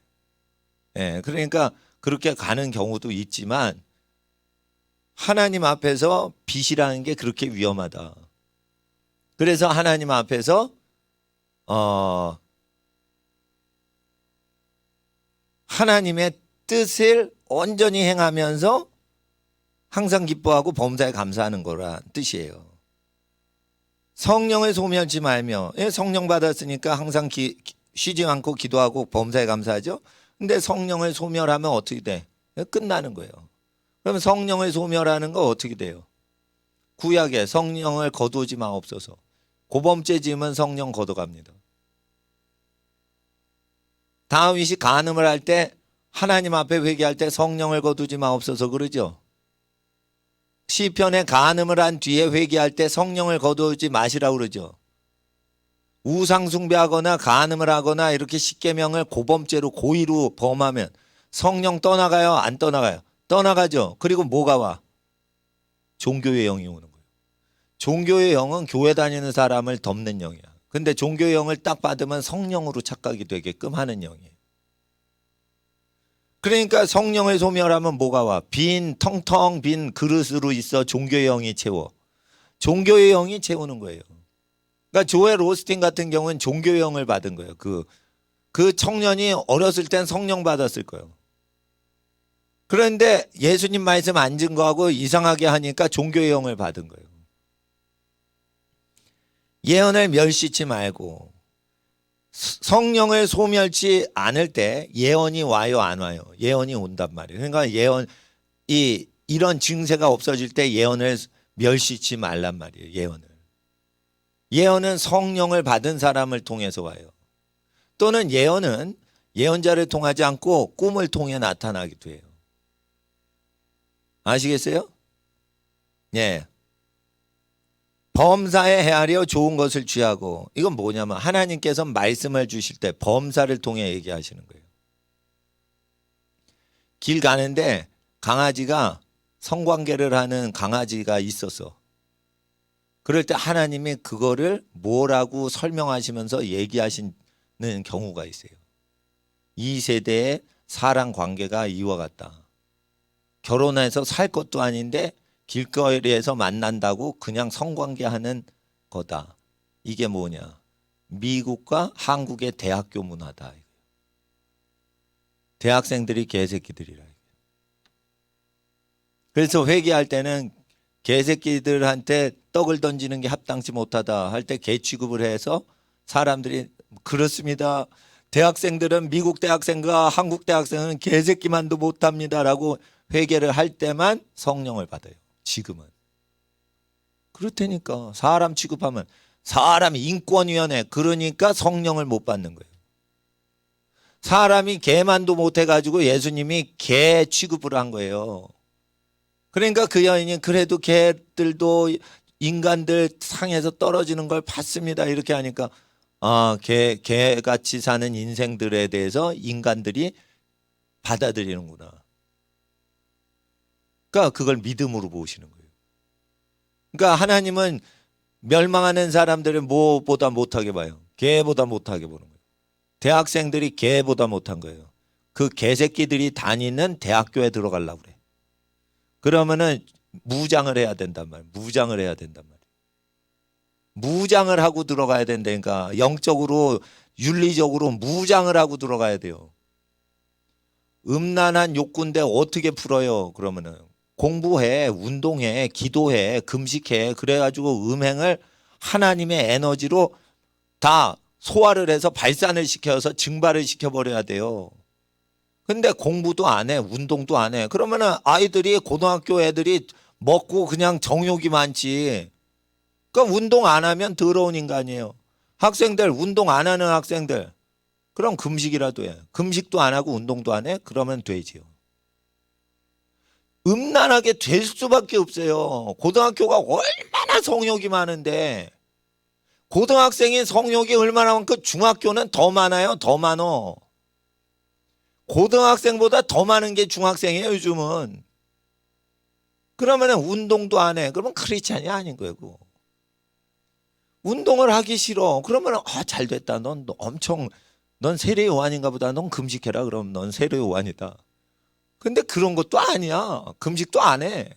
예, 그러니까 그렇게 가는 경우도 있지만 하나님 앞에서 빚이라는 게 그렇게 위험하다. 그래서 하나님 앞에서 하나님의 뜻을 온전히 행하면서 항상 기뻐하고 범사에 감사하는 거란 뜻이에요. 성령을 소멸치 말며, 성령 받았으니까 항상 쉬지 않고 기도하고 범사에 감사하죠. 근데 성령을 소멸하면 어떻게 돼? 끝나는 거예요. 그럼 성령을 소멸하는 거 어떻게 돼요? 구약에 성령을 거두지 마옵소서. 고범죄 지으면 성령 걷어갑니다. 다윗이 간음을 할 때 하나님 앞에 회개할 때 성령을 거두지 마옵소서 그러죠. 시편에 간음을 한 뒤에 회개할 때 성령을 거두지 마시라고 그러죠. 우상 숭배하거나 간음을 하거나 이렇게 십계명을 고범죄로 고의로 범하면 성령 떠나가요? 안 떠나가요? 떠나가죠. 그리고 뭐가 와? 종교의 영이 오는 거예요. 종교의 영은 교회 다니는 사람을 덮는 영이야. 근데 종교의 영을 딱 받으면 성령으로 착각이 되게끔 하는 영이에요. 그러니까 성령을 소멸하면 뭐가 와? 텅텅 빈 그릇으로 있어 종교의 영이 채워. 종교의 영이 채우는 거예요. 그러니까 조엘 오스틴 같은 경우는 종교의 영을 받은 거예요. 그 청년이 어렸을 땐 성령 받았을 거예요. 그런데 예수님 말씀 안 증거하고 이상하게 하니까 종교의 영을 받은 거예요. 예언을 멸시치 말고 성령을 소멸치 않을 때 예언이 와요, 안 와요? 예언이 온단 말이에요. 그러니까 이런 증세가 없어질 때 예언을 멸시치 말란 말이에요. 예언은 성령을 받은 사람을 통해서 와요. 또는 예언은 예언자를 통하지 않고 꿈을 통해 나타나기도 해요. 아시겠어요? 예. 범사에 헤아려 좋은 것을 취하고, 이건 뭐냐면 하나님께서 말씀을 주실 때 범사를 통해 얘기하시는 거예요. 길 가는데 강아지가 성관계를 하는 강아지가 있었어. 그럴 때 하나님이 그거를 뭐라고 설명하시면서 얘기하시는 경우가 있어요. 이 세대의 사랑 관계가 이와 같다. 결혼해서 살 것도 아닌데 길거리에서 만난다고 그냥 성관계하는 거다. 이게 뭐냐? 미국과 한국의 대학교 문화다. 대학생들이 개새끼들이라. 그래서 회개할 때는 개새끼들한테 떡을 던지는 게 합당치 못하다 할 때 개 취급을 해서 사람들이 그렇습니다. 대학생들은 미국 대학생과 한국 대학생은 개새끼만도 못합니다라고 회개를 할 때만 성령을 받아요. 지금은. 그렇다니까 사람 취급하면 사람이 인권위원회, 그러니까 성령을 못 받는 거예요. 사람이 개만도 못해가지고 예수님이 개 취급을 한 거예요. 그러니까 그 여인이 그래도 개들도 인간들 상에서 떨어지는 걸 봤습니다. 이렇게 하니까 개같이 사는 인생들에 대해서 인간들이 받아들이는구나. 그러니까 그걸 믿음으로 보시는 거예요. 그러니까 하나님은 멸망하는 사람들을 뭐보다 못하게 봐요. 개보다 못하게 보는 거예요. 대학생들이 개보다 못한 거예요. 그 개새끼들이 다니는 대학교에 들어가려고 그래. 그러면은 무장을 해야 된단 말이에요. 무장을 해야 된단 말이에요. 무장을 하고 들어가야 된다니까. 영적으로 윤리적으로 무장을 하고 들어가야 돼요. 음란한 욕구인데 어떻게 풀어요? 그러면은 공부해, 운동해, 기도해, 금식해. 그래가지고 음행을 하나님의 에너지로 다 소화를 해서 발산을 시켜서 증발을 시켜버려야 돼요. 근데 공부도 안 해, 운동도 안 해. 그러면은 아이들이, 고등학교 애들이 먹고 그냥 정욕이 많지. 그럼 운동 안 하면 더러운 인간이에요. 학생들, 운동 안 하는 학생들, 그럼 금식이라도 해. 금식도 안 하고 운동도 안 해? 그러면 되지요. 음란하게 될 수밖에 없어요. 고등학교가 얼마나 성욕이 많은데, 고등학생이 성욕이 얼마나 많고 중학교는 더 많아요. 더 많어. 고등학생보다 더 많은 게 중학생이에요, 요즘은. 그러면 운동도 안 해. 그러면 크리스찬이 아닌 거예요. 그거. 운동을 하기 싫어. 그러면 잘 됐다. 넌 세례 요한인가 보다. 넌 금식해라. 그럼 넌 세례 요한이다. 근데 그런 것도 아니야. 금식도 안 해.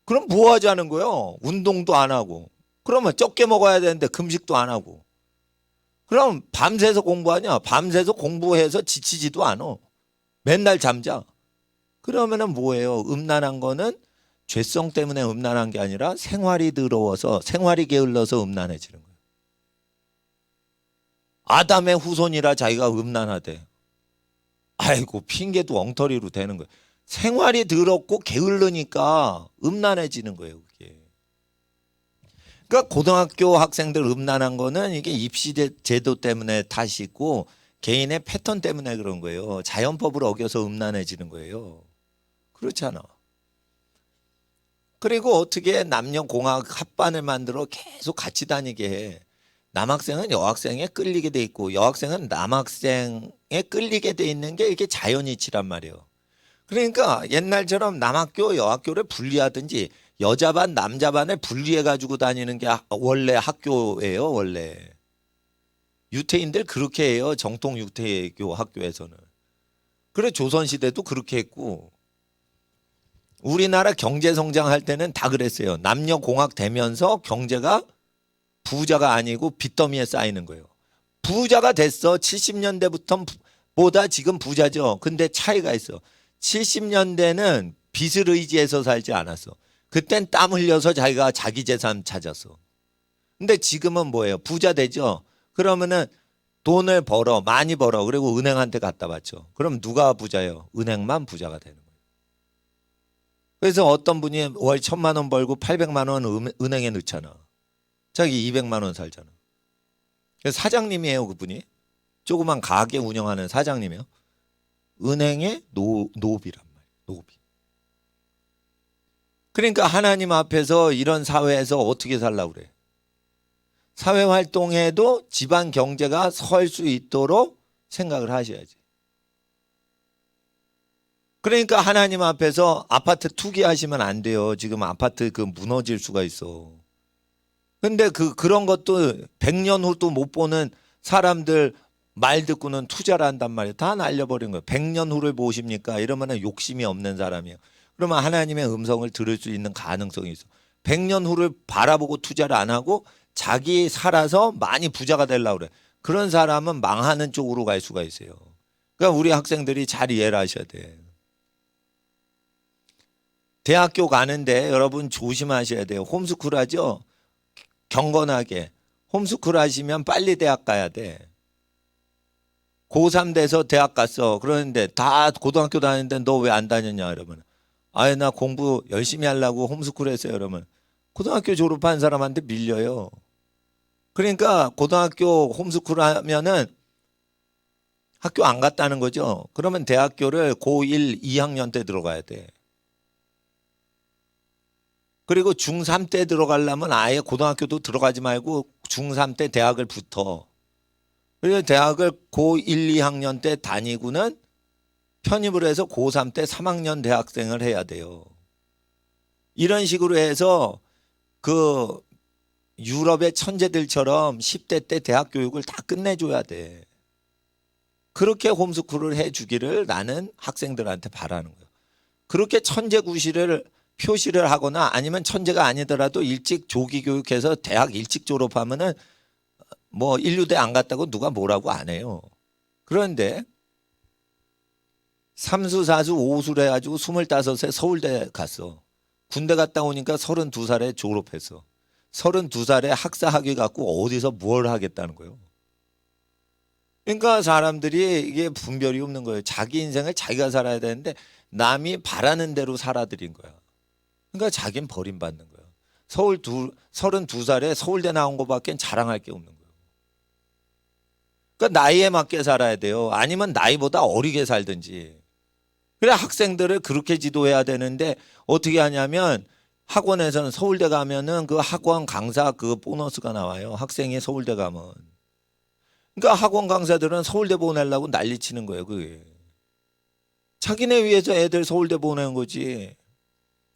그럼 뭐 하자는 거예요? 운동도 안 하고. 그러면 적게 먹어야 되는데 금식도 안 하고. 그럼 밤새서 공부하냐? 밤새서 공부해서 지치지도 않아. 맨날 잠자. 그러면은 뭐예요? 음란한 거는 죄성 때문에 음란한 게 아니라 생활이 더러워서, 생활이 게을러서 음란해지는 거예요. 아담의 후손이라 자기가 음란하대. 아이고, 핑계도 엉터리로 되는 거예요. 생활이 더럽고 게을르니까 음란해지는 거예요, 그게. 그러니까 고등학교 학생들 음란한 거는 이게 입시 제도 때문에 탓이 있고 개인의 패턴 때문에 그런 거예요. 자연법을 어겨서 음란해지는 거예요. 그렇잖아. 그리고 어떻게 남녀공학 합반을 만들어 계속 같이 다니게 해. 남학생은 여학생에 끌리게 돼 있고 여학생은 남학생에 끌리게 돼 있는 게 이게 자연이치란 말이에요. 그러니까 옛날처럼 남학교 여학교를 분리하든지 여자반 남자반을 분리해 가지고 다니는 게 원래 학교예요. 원래 유태인들 그렇게 해요. 정통 유태교 학교에서는. 그래, 조선시대도 그렇게 했고 우리나라 경제 성장할 때는 다 그랬어요. 남녀공학 되면서 경제가 부자가 아니고 빚더미에 쌓이는 거예요. 부자가 됐어. 70년대부터 보다 지금 부자죠. 근데 차이가 있어. 70년대는 빚을 의지해서 살지 않았어. 그땐 땀 흘려서 자기가 자기 재산 찾았어. 근데 지금은 뭐예요? 부자 되죠. 그러면은 돈을 벌어, 많이 벌어. 그리고 은행한테 갖다 바쳐. 그럼 누가 부자예요? 은행만 부자가 되는 거예요. 그래서 어떤 분이 월 1,000만 원 벌고 800만 원 은행에 넣잖아. 자기 200만 원 살잖아. 그래서 사장님이에요, 그분이. 조그만 가게 운영하는 사장님이에요. 은행의 노비란 말이에요. 노비. 그러니까 하나님 앞에서 이런 사회에서 어떻게 살라고 그래? 사회 활동에도 집안 경제가 설 수 있도록 생각을 하셔야지. 그러니까 하나님 앞에서 아파트 투기하시면 안 돼요. 지금 아파트 그 무너질 수가 있어. 근데 그런 것도 100년 후도 못 보는 사람들 말 듣고는 투자를 한단 말이에요. 다 날려버린 거예요. 100년 후를 보십니까? 이러면 욕심이 없는 사람이에요. 그러면 하나님의 음성을 들을 수 있는 가능성이 있어. 100년 후를 바라보고 투자를 안 하고 자기 살아서 많이 부자가 되려고 그래. 그런 사람은 망하는 쪽으로 갈 수가 있어요. 그러니까 우리 학생들이 잘 이해를 하셔야 돼. 대학교 가는데 여러분 조심하셔야 돼요. 홈스쿨 하죠? 경건하게. 홈스쿨 하시면 빨리 대학 가야 돼. 고3 돼서 대학 갔어. 그러는데 다 고등학교 다니는데 너 왜 안 다녔냐? 이러면 아예 나 공부 열심히 하려고 홈스쿨 했어요. 이러면 고등학교 졸업한 사람한테 밀려요. 그러니까 고등학교 홈스쿨 하면은 학교 안 갔다는 거죠. 그러면 대학교를 고1, 2학년 때 들어가야 돼. 그리고 중3 때 들어가려면 아예 고등학교도 들어가지 말고 중3 때 대학을 붙어. 그래서 대학을 고1, 2학년 때 다니고는 편입을 해서 고3 때 3학년 대학생을 해야 돼요. 이런 식으로 해서 그 유럽의 천재들처럼 10대 때 대학 교육을 다 끝내줘야 돼. 그렇게 홈스쿨을 해주기를 나는 학생들한테 바라는 거예요. 그렇게 천재구시를 표시를 하거나 아니면 천재가 아니더라도 일찍 조기 교육해서 대학 일찍 졸업하면은 뭐 인류대 안 갔다고 누가 뭐라고 안 해요. 그런데 삼수, 사수, 오수를 해가지고 25세 서울대 갔어. 군대 갔다 오니까 32살에 졸업했어. 32살에 학사 학위 갖고 어디서 뭘 하겠다는 거예요. 그러니까 사람들이 이게 분별이 없는 거예요. 자기 인생을 자기가 살아야 되는데 남이 바라는 대로 살아들인 거야. 그러니까 자기는 버림받는 거예요. 32살에 서울대 나온 것밖에 자랑할 게 없는 거예요. 그러니까 나이에 맞게 살아야 돼요. 아니면 나이보다 어리게 살든지. 그래 학생들을 그렇게 지도해야 되는데 어떻게 하냐면 학원에서는 서울대 가면은 그 학원 강사 그 보너스가 나와요. 학생이 서울대 가면. 그러니까 학원 강사들은 서울대 보내려고 난리치는 거예요. 그게. 자기네 위해서 애들 서울대 보내는 거지.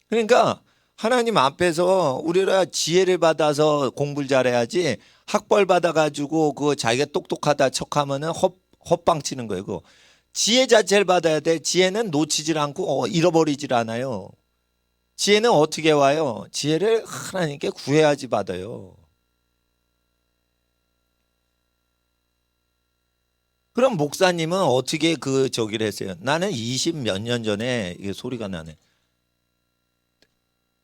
그러니까 하나님 앞에서 우리가 지혜를 받아서 공부를 잘해야지 학벌 받아가지고 그 자기가 똑똑하다 척하면은 헛방 치는 거예요. 그거. 지혜 자체를 받아야 돼. 지혜는 놓치질 않고 잃어버리질 않아요. 지혜는 어떻게 와요? 지혜를 하나님께 구해야지 받아요. 그럼 목사님은 어떻게 그 저기를 했어요? 나는 20 몇 년 전에 이게 소리가 나네.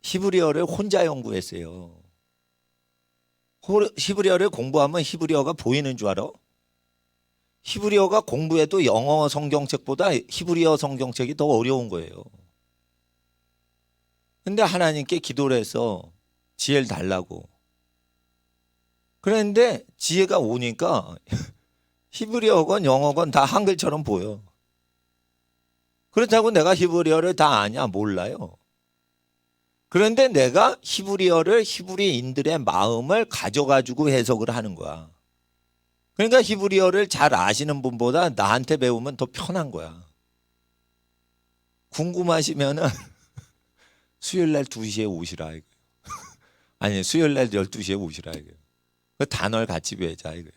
히브리어를 혼자 연구했어요. 히브리어를 공부하면 히브리어가 보이는 줄 알아? 히브리어가 공부해도 영어 성경책보다 히브리어 성경책이 더 어려운 거예요. 근데 하나님께 기도를 해서 지혜를 달라고. 그런데 지혜가 오니까 히브리어건 영어건 다 한글처럼 보여. 그렇다고 내가 히브리어를 다 아냐? 몰라요. 그런데 내가 히브리어를 히브리인들의 마음을 가져가지고 해석을 하는 거야. 그러니까 히브리어를 잘 아시는 분보다 나한테 배우면 더 편한 거야. 궁금하시면은 수요일날 2시에 오시라 이거예요. 아니 수요일날 12시에 오시라 이거예요. 그 단어를 같이 배우자 이거예요.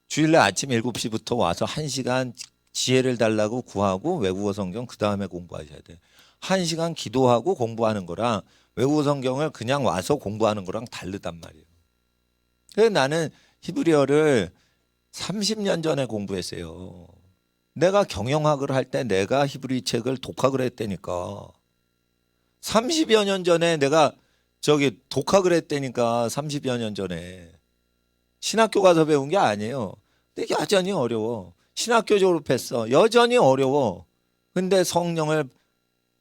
주일날 아침 7시부터 와서 1시간 지혜를 달라고 구하고 외국어 성경 그 다음에 공부하셔야 돼요. 1시간 기도하고 공부하는 거랑 외국어 성경을 그냥 와서 공부하는 거랑 다르단 말이에요. 그래서 나는 히브리어를 30년 전에 공부했어요. 내가 경영학을 할 때 내가 히브리 책을 독학을 했다니까. 30여 년 전에 내가 저기 독학을 했다니까. 30여 년 전에. 신학교 가서 배운 게 아니에요. 근데 여전히 어려워. 신학교 졸업했어. 여전히 어려워. 근데 성령을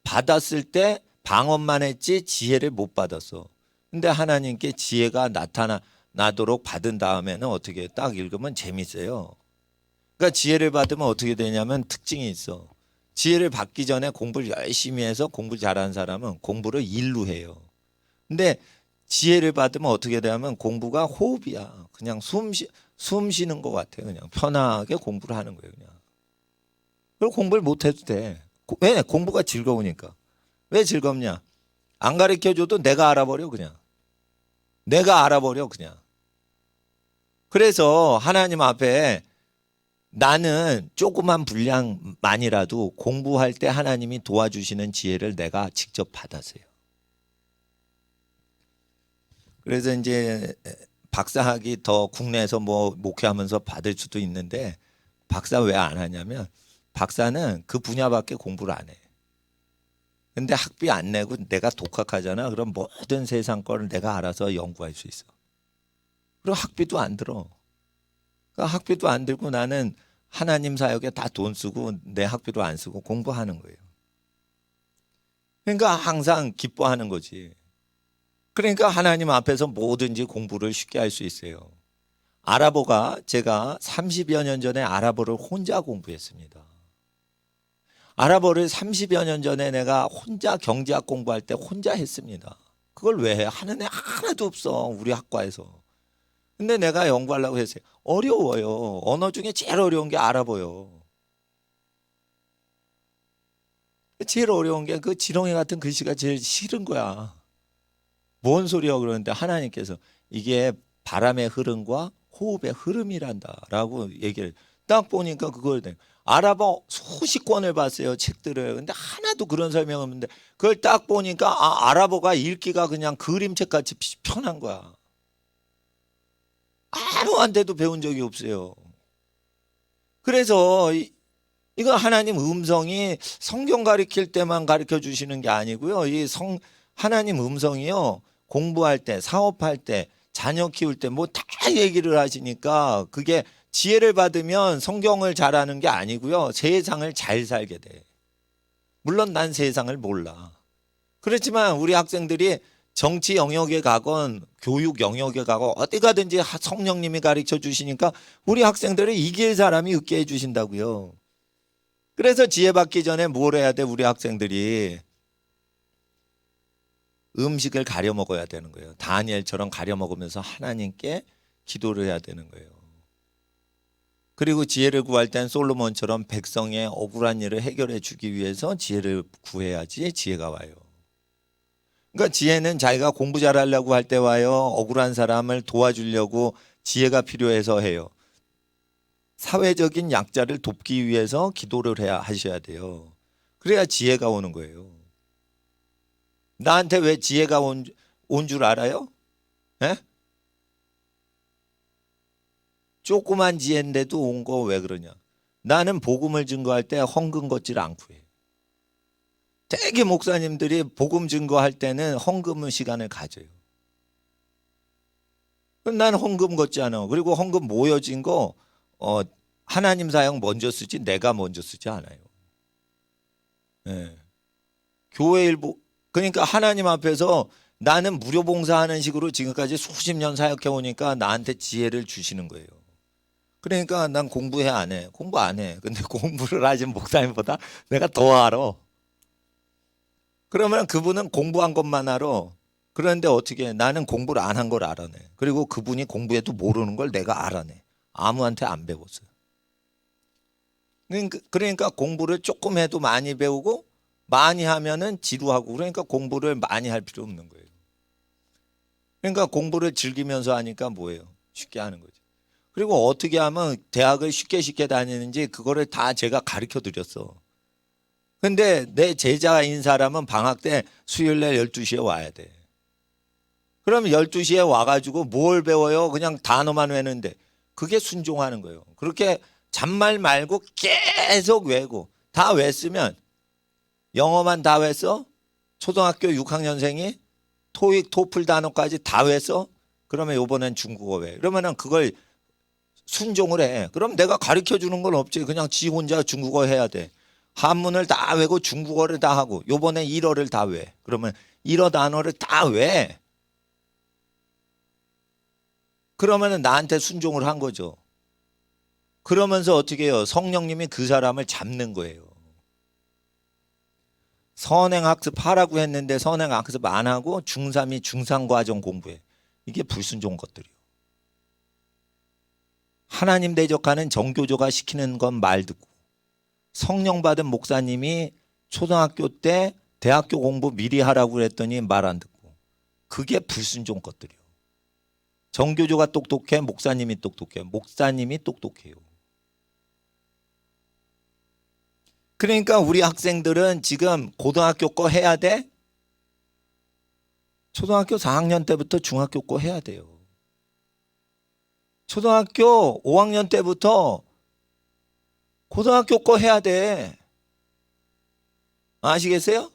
받았을 때 방언만 했지 지혜를 못 받았어. 근데 하나님께 지혜가 나타나도록 받은 다음에는 어떻게 딱 읽으면 재밌어요. 그러니까 지혜를 받으면 어떻게 되냐면 특징이 있어. 지혜를 받기 전에 공부를 열심히 해서 공부 잘하는 사람은 공부를 일로 해요. 근데 지혜를 받으면 어떻게 되냐면 공부가 호흡이야. 그냥 숨 쉬는 것 같아요. 그냥 편하게 공부를 하는 거예요. 그냥. 그리고 공부를 못 해도 돼. 왜? 공부가 즐거우니까. 왜 즐겁냐? 안 가르쳐줘도 내가 알아버려 그냥. 내가 알아버려 그냥. 그래서 하나님 앞에 나는 조그만 분량만이라도 공부할 때 하나님이 도와주시는 지혜를 내가 직접 받았어요. 그래서 이제 박사학위 더 국내에서 뭐 목회하면서 받을 수도 있는데 박사 왜 안 하냐면 박사는 그 분야밖에 공부를 안 해. 근데 학비 안 내고 내가 독학하잖아. 그럼 모든 세상 거를 내가 알아서 연구할 수 있어. 그리고 학비도 안 들어. 그러니까 학비도 안 들고 나는 하나님 사역에 다 돈 쓰고 내 학비도 안 쓰고 공부하는 거예요. 그러니까 항상 기뻐하는 거지. 그러니까 하나님 앞에서 뭐든지 공부를 쉽게 할 수 있어요. 아랍어가 제가 30여 년 전에 아랍어를 혼자 공부했습니다. 아랍어를 30여 년 전에 내가 혼자 경제학 공부할 때 혼자 했습니다. 그걸 왜 해? 하는 애 하나도 없어, 우리 학과에서. 근데 내가 연구하려고 했어요. 어려워요. 언어 중에 제일 어려운 게 아랍어요. 제일 어려운 게 그 지렁이 같은 글씨가 제일 싫은 거야. 뭔 소리야 그러는데 하나님께서 이게 바람의 흐름과 호흡의 흐름이란다라고 얘기를 딱 보니까 그걸 아랍어 수십 권을 봤어요, 책들을. 근데 하나도 그런 설명 없는데 그걸 딱 보니까 아랍어가 읽기가 그냥 그림책 같이 편한 거야. 아무한테도 배운 적이 없어요. 그래서 이거 하나님 음성이 성경 가르칠 때만 가르쳐 주시는 게 아니고요. 하나님 음성이요. 공부할 때, 사업할 때, 자녀 키울 때 뭐 다 얘기를 하시니까 그게 지혜를 받으면 성경을 잘하는 게 아니고요. 세상을 잘 살게 돼. 물론 난 세상을 몰라. 그렇지만 우리 학생들이 정치 영역에 가건 교육 영역에 가건 어디 가든지 성령님이 가르쳐 주시니까 우리 학생들을 이길 사람이 있게 해 주신다고요. 그래서 지혜 받기 전에 뭘 해야 돼? 우리 학생들이 음식을 가려 먹어야 되는 거예요. 다니엘처럼 가려 먹으면서 하나님께 기도를 해야 되는 거예요. 그리고 지혜를 구할 땐 솔로몬처럼 백성의 억울한 일을 해결해 주기 위해서 지혜를 구해야지 지혜가 와요. 그러니까 지혜는 자기가 공부 잘하려고 할 때 와요. 억울한 사람을 도와주려고 지혜가 필요해서 해요. 사회적인 약자를 돕기 위해서 기도를 하셔야 돼요. 그래야 지혜가 오는 거예요. 나한테 왜 지혜가 온 줄 알아요? 에? 조그만 지혜인데도 온 거 왜 그러냐? 나는 복음을 증거할 때 헌금 걷지를 않고 해. 되게 목사님들이 복음 증거할 때는 헌금 시간을 가져요. 난 헌금 걷지 않아. 그리고 헌금 모여진 거 하나님 사역 먼저 쓰지 내가 먼저 쓰지 않아요. 네. 교회 일부 그러니까 하나님 앞에서 나는 무료 봉사하는 식으로 지금까지 수십 년 사역해 오니까 나한테 지혜를 주시는 거예요. 그러니까 난 공부해 안 해? 공부 안 해. 근데 공부를 하신 목사님보다 내가 더 알아. 그러면 그분은 공부한 것만 알아. 그런데 어떻게 해? 나는 공부를 안 한 걸 알아내. 그리고 그분이 공부해도 모르는 걸 내가 알아내. 아무한테 안 배웠어요. 그러니까 공부를 조금 해도 많이 배우고 많이 하면은 지루하고 그러니까 공부를 많이 할 필요 없는 거예요. 그러니까 공부를 즐기면서 하니까 뭐예요? 쉽게 하는 거죠. 그리고 어떻게 하면 대학을 쉽게 다니는지 그거를 다 제가 가르쳐 드렸어. 근데 내 제자인 사람은 방학 때 수요일 날 12시에 와야 돼. 그럼 12시에 와가지고 뭘 배워요? 그냥 단어만 외는데 그게 순종하는 거예요. 그렇게 잔말 말고 계속 외고 다 외쓰면 영어만 다 외써? 초등학교 6학년생이 토익, 토플 단어까지 다 외써? 그러면 이번엔 중국어 외. 그러면은 그걸 순종을 해. 그럼 내가 가르쳐 주는 건 없지. 그냥 지 혼자 중국어 해야 돼. 한문을 다 외고 중국어를 다 하고 요번에 일어를 다 외. 그러면 일어 단어를 다 외. 그러면은 나한테 순종을 한 거죠. 그러면서 어떻게 해요? 성령님이 그 사람을 잡는 거예요. 선행학습 하라고 했는데 선행학습 안 하고 중3이 중상과정 공부해. 이게 불순종 것들이요. 하나님 대적하는 정교조가 시키는 건 말 듣고 성령 받은 목사님이 초등학교 때 대학교 공부 미리 하라고 그랬더니 말 안 듣고 그게 불순종 것들이요. 정교조가 똑똑해? 목사님이 똑똑해? 목사님이 똑똑해요. 그러니까 우리 학생들은 지금 고등학교 거 해야 돼? 초등학교 4학년 때부터 중학교 거 해야 돼요. 초등학교 5학년 때부터 고등학교 거 해야 돼. 아시겠어요?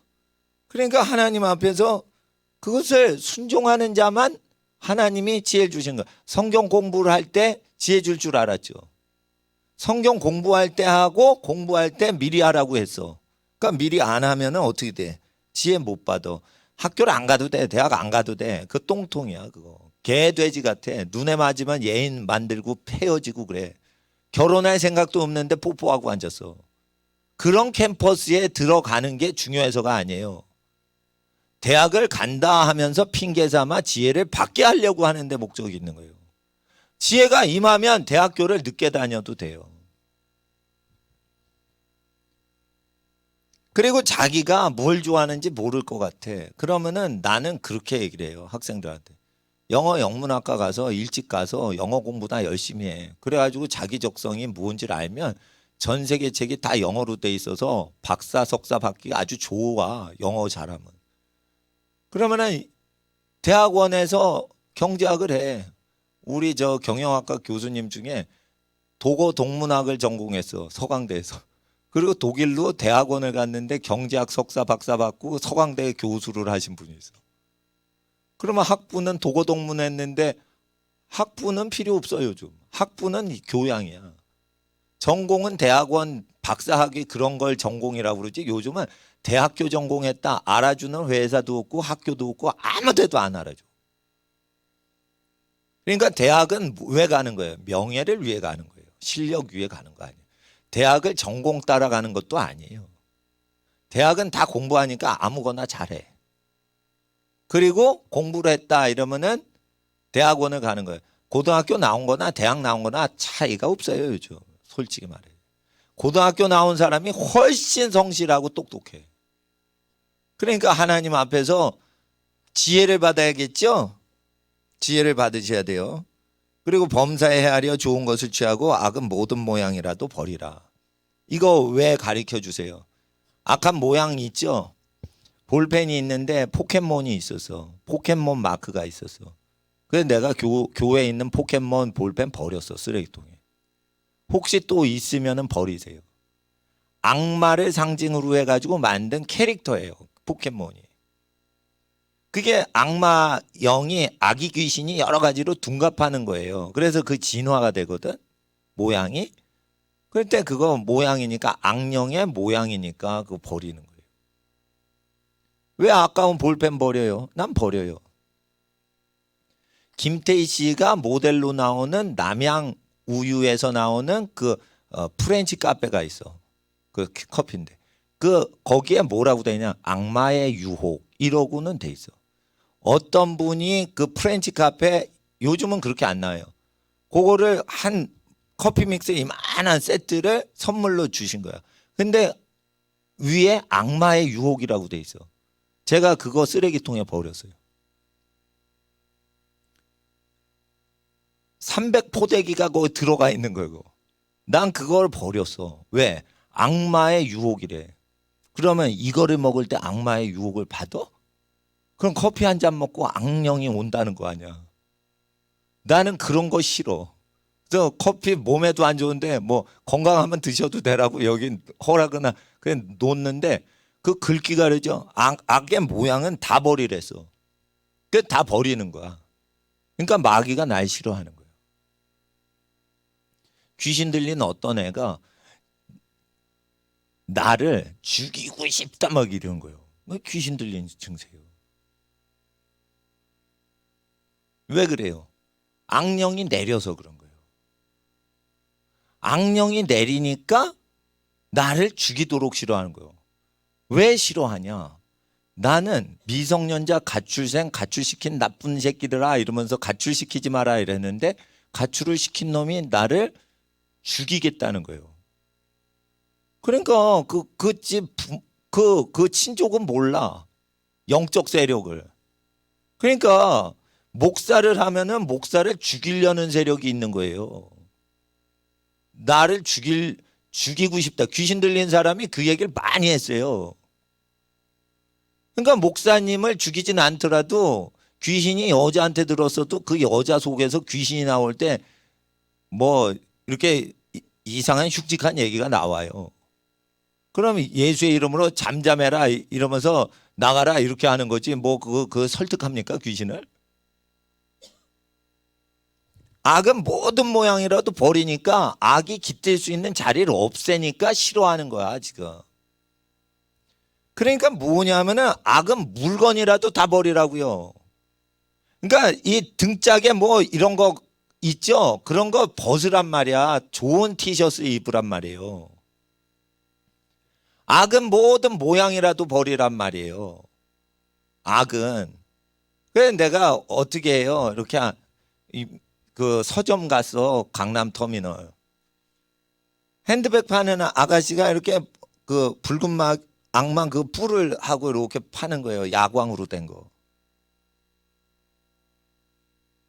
그러니까 하나님 앞에서 그것을 순종하는 자만 하나님이 지혜 주신 거예요. 성경 공부를 할 때 지혜 줄 줄 알았죠. 성경 공부할 때 하고 공부할 때 미리 하라고 했어. 그러니까 미리 안 하면 어떻게 돼? 지혜 못 받아. 학교를 안 가도 돼. 대학 안 가도 돼. 그 똥통이야 그거. 개 돼지 같아. 눈에 맞으면 예인 만들고 헤어지고 그래. 결혼할 생각도 없는데 뽀뽀하고 앉았어. 그런 캠퍼스에 들어가는 게 중요해서가 아니에요. 대학을 간다 하면서 핑계 삼아 지혜를 받게 하려고 하는데 목적이 있는 거예요. 지혜가 임하면 대학교를 늦게 다녀도 돼요. 그리고 자기가 뭘 좋아하는지 모를 것 같아. 그러면은 나는 그렇게 얘기를 해요. 학생들한테. 영어 영문학과 가서 일찍 가서 영어 공부나 열심히 해. 그래가지고 자기 적성이 뭔지를 알면 전 세계 책이 다 영어로 돼 있어서 박사, 석사 받기 아주 좋아. 영어 잘하면. 그러면은 대학원에서 경제학을 해. 우리 저 경영학과 교수님 중에 독어 동문학을 전공했어. 서강대에서. 그리고 독일로 대학원을 갔는데 경제학 석사 박사 받고 서강대 교수를 하신 분이 있어. 그러면 학부는 독어 동문했는데 학부는 필요 없어요. 요즘. 학부는 교양이야. 전공은 대학원 박사학위 그런 걸 전공이라고 그러지. 요즘은 대학교 전공했다 알아주는 회사도 없고 학교도 없고 아무 데도 안 알아줘. 그러니까 대학은 왜 가는 거예요? 명예를 위해 가는 거예요. 실력 위해 가는 거 아니에요. 대학을 전공 따라가는 것도 아니에요. 대학은 다 공부하니까 아무거나 잘해. 그리고 공부를 했다 이러면은 대학원을 가는 거예요. 고등학교 나온 거나 대학 나온 거나 차이가 없어요. 요즘 솔직히 말해. 고등학교 나온 사람이 훨씬 성실하고 똑똑해. 그러니까 하나님 앞에서 지혜를 받아야겠죠. 지혜를 받으셔야 돼요. 그리고 범사에 헤아려 좋은 것을 취하고 악은 모든 모양이라도 버리라. 이거 왜 가르쳐 주세요? 악한 모양이 있죠. 볼펜이 있는데 포켓몬이 있었어. 포켓몬 마크가 있었어. 그래서 내가 교회에 있는 포켓몬 볼펜 버렸어. 쓰레기통에. 혹시 또 있으면 버리세요. 악마를 상징으로 해가지고 만든 캐릭터예요. 포켓몬이. 그게 악마 영이 아기 귀신이 여러 가지로 둔갑하는 거예요. 그래서 그 진화가 되거든. 모양이. 그럴 때 그거 모양이니까 악령의 모양이니까 그거 버리는 거예요. 왜 아까운 볼펜 버려요? 난 버려요. 김태희 씨가 모델로 나오는 남양 우유에서 나오는 그 프렌치 카페가 있어. 그 커피인데. 거기에 뭐라고 돼 있냐? 악마의 유혹 이러고는 돼 있어. 어떤 분이 그 프렌치 카페 요즘은 그렇게 안 나와요. 그거를 한 커피 믹스 이만한 세트를 선물로 주신 거야. 근데 위에 악마의 유혹이라고 돼 있어. 제가 그거 쓰레기통에 버렸어요. 300포대기가 거기 들어가 있는 거예요. 난 그걸 버렸어. 왜? 악마의 유혹이래. 그러면 이거를 먹을 때 악마의 유혹을 받아? 그럼 커피 한 잔 먹고 악령이 온다는 거 아니야. 나는 그런 거 싫어. 그래서 커피 몸에도 안 좋은데 뭐 건강하면 드셔도 되라고 여기 허락은 그냥 놓는데 그 글귀가 그러죠. 악의 모양은 다 버리랬어. 그 다 버리는 거야. 그러니까 마귀가 날 싫어하는 거예요. 귀신 들린 어떤 애가 나를 죽이고 싶다 막 이런 거예요. 귀신 들린 증세예요. 왜 그래요? 악령이 내려서 그런 거예요. 악령이 내리니까 나를 죽이도록 싫어하는 거예요. 왜 싫어하냐? 나는 미성년자 가출생 가출시킨 나쁜 새끼들아 이러면서 가출시키지 마라 이랬는데 가출을 시킨 놈이 나를 죽이겠다는 거예요. 그러니까 그 친족은 몰라. 영적 세력을. 그러니까 목사를 하면은 목사를 죽이려는 세력이 있는 거예요. 나를 죽이고 싶다. 귀신 들린 사람이 그 얘기를 많이 했어요. 그러니까 목사님을 죽이진 않더라도 귀신이 여자한테 들었어도 그 여자 속에서 귀신이 나올 때 뭐 이렇게 이상한 흉측한 얘기가 나와요. 그럼 예수의 이름으로 잠잠해라 이러면서 나가라 이렇게 하는 거지 뭐 그거 설득합니까 귀신을? 악은 모든 모양이라도 버리니까 악이 깃들 수 있는 자리를 없애니까 싫어하는 거야 지금. 그러니까 뭐냐면은 악은 물건이라도 다 버리라고요. 그러니까 이 등짝에 뭐 이런 거 있죠? 그런 거 벗으란 말이야. 좋은 티셔츠 입으란 말이에요. 악은 모든 모양이라도 버리란 말이에요. 악은. 그래서 내가 어떻게 해요? 이렇게 그 서점 가서 강남터미널 핸드백 파는 아가씨가 이렇게 그 붉은 악만 그 뿔을 하고 이렇게 파는 거예요. 야광으로 된 거.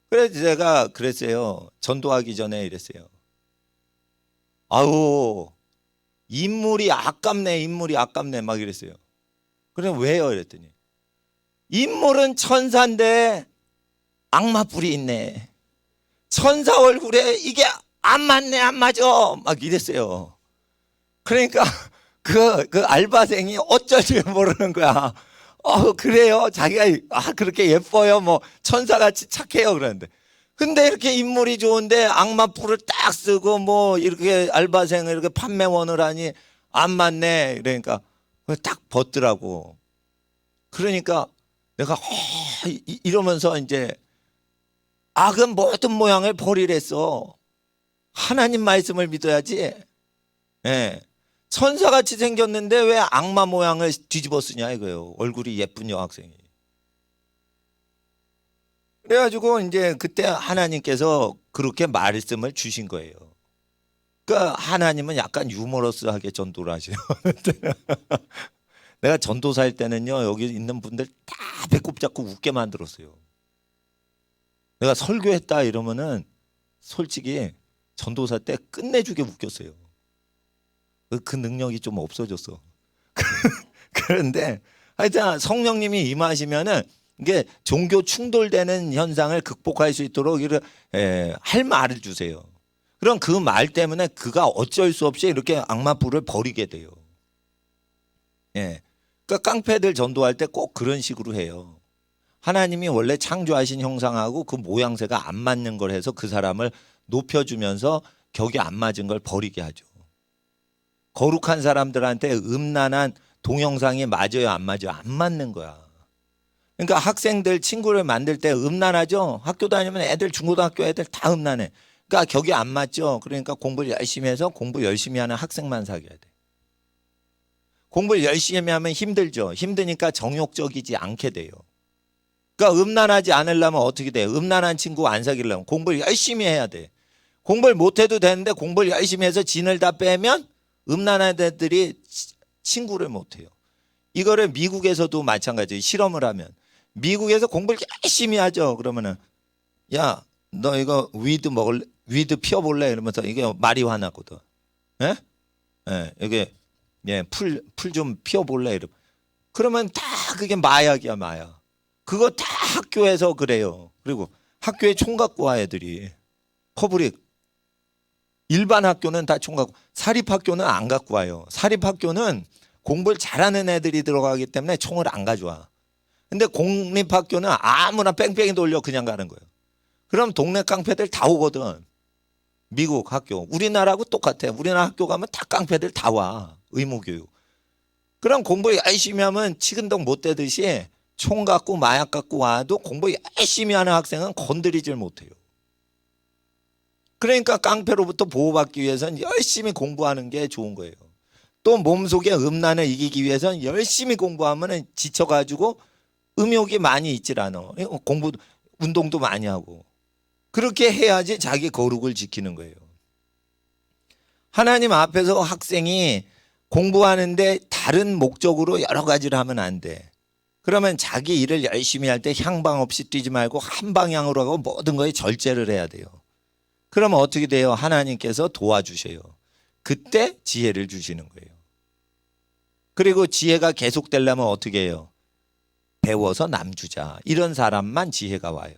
그래서 제가 그랬어요. 전도하기 전에 이랬어요. 아우, 인물이 아깝네 막 이랬어요. 그래 왜요? 이랬더니 인물은 천사인데 악마 뿔이 있네. 천사 얼굴에 이게 안 맞네, 안 맞아. 막 이랬어요. 그러니까 그 알바생이 어쩔 줄 모르는 거야. 그래요. 자기가 그렇게 예뻐요. 뭐 천사같이 착해요. 그러는데. 근데 이렇게 인물이 좋은데 악마 뿔을 딱 쓰고 뭐 이렇게 알바생을 이렇게 판매원을 하니 안 맞네. 그러니까 딱 벗더라고. 그러니까 내가 이러면서 이제 악은 모든 모양을 버리랬어. 하나님 말씀을 믿어야지. 예. 천사같이 생겼는데 왜 악마 모양을 뒤집어 쓰냐 이거예요. 얼굴이 예쁜 여학생이. 그래가지고 이제 그때 하나님께서 그렇게 말씀을 주신 거예요. 그러니까 하나님은 약간 유머러스하게 전도를 하세요. 내가 전도사일 때는요, 여기 있는 분들 다 배꼽 잡고 웃게 만들었어요. 내가 설교했다 이러면은 솔직히 전도사 때 끝내주게 웃겼어요. 그 능력이 좀 없어졌어. 그런데 하여튼 성령님이 임하시면은 이게 종교 충돌되는 현상을 극복할 수 있도록 할 말을 주세요. 그럼 그 말 때문에 그가 어쩔 수 없이 이렇게 악마 뿔을 버리게 돼요. 예. 그러니까 깡패들 전도할 때 꼭 그런 식으로 해요. 하나님이 원래 창조하신 형상하고 그 모양새가 안 맞는 걸 해서 그 사람을 높여주면서 격이 안 맞은 걸 버리게 하죠. 거룩한 사람들한테 음란한 동영상이 맞아요, 안 맞아요? 안 맞는 거야. 그러니까 학생들 친구를 만들 때 음란하죠. 학교 다니면 애들 중고등학교 애들 다 음란해. 그러니까 격이 안 맞죠. 그러니까 공부를 열심히 해서 공부 열심히 하는 학생만 사귀어야 돼. 공부를 열심히 하면 힘들죠. 힘드니까 정욕적이지 않게 돼요. 그러니까 음란하지 않으려면 어떻게 돼요? 음란한 친구 안 사귀려면 공부를 열심히 해야 돼. 공부를 못해도 되는데 공부를 열심히 해서 진을 다 빼면 음란한 애들이 친구를 못해요. 이거를 미국에서도 마찬가지예요. 실험을 하면 미국에서 공부를 열심히 하죠. 그러면은 야, 너 이거 위드 피워볼래? 이러면서 이게 마리화나거든. 예? 예, 이게 풀 좀 피워볼래? 이러. 그러면 다 그게 마약이야, 마약. 그거 다 학교에서 그래요. 그리고 학교에 총 갖고 와 애들이. 퍼블릭. 일반 학교는 다 총 갖고, 사립학교는 안 갖고 와요. 사립학교는 공부를 잘하는 애들이 들어가기 때문에 총을 안 가져와. 근데 공립학교는 아무나 뺑뺑이 돌려 그냥 가는 거예요. 그럼 동네 깡패들 다 오거든. 미국 학교. 우리나라하고 똑같아. 우리나라 학교 가면 다 깡패들 다 와. 의무교육. 그럼 공부 열심히 하면 치근덕 못 되듯이 총 갖고 마약 갖고 와도 공부 열심히 하는 학생은 건드리질 못해요. 그러니까 깡패로부터 보호받기 위해서는 열심히 공부하는 게 좋은 거예요. 또 몸속에 음란을 이기기 위해서는 열심히 공부하면 지쳐가지고 음욕이 많이 있질 않아. 공부, 운동도 많이 하고. 그렇게 해야지 자기 거룩을 지키는 거예요. 하나님 앞에서 학생이 공부하는데 다른 목적으로 여러 가지를 하면 안 돼. 그러면 자기 일을 열심히 할 때 향방 없이 뛰지 말고 한 방향으로 하고 모든 거에 절제를 해야 돼요. 그러면 어떻게 돼요? 하나님께서 도와주셔요. 그때 지혜를 주시는 거예요. 그리고 지혜가 계속되려면 어떻게 해요? 배워서 남 주자. 이런 사람만 지혜가 와요.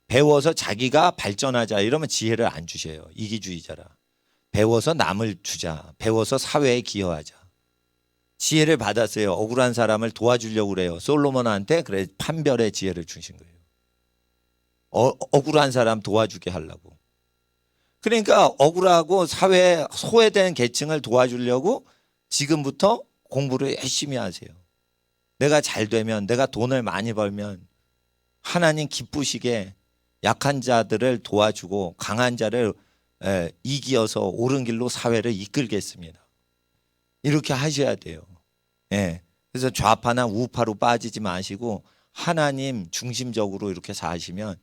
배워서 자기가 발전하자 이러면 지혜를 안 주셔요. 이기주의자라. 배워서 남을 주자. 배워서 사회에 기여하자. 지혜를 받았어요. 억울한 사람을 도와주려고 그래요. 솔로몬한테 그래 판별의 지혜를 주신 거예요. 억울한 사람 도와주게 하려고. 그러니까 억울하고 사회에 소외된 계층을 도와주려고 지금부터 공부를 열심히 하세요. 내가 잘 되면, 내가 돈을 많이 벌면 하나님 기쁘시게 약한 자들을 도와주고 강한 자를 이기어서 옳은 길로 사회를 이끌겠습니다. 이렇게 하셔야 돼요. 예. 그래서 좌파나 우파로 빠지지 마시고 하나님 중심적으로 이렇게 사시면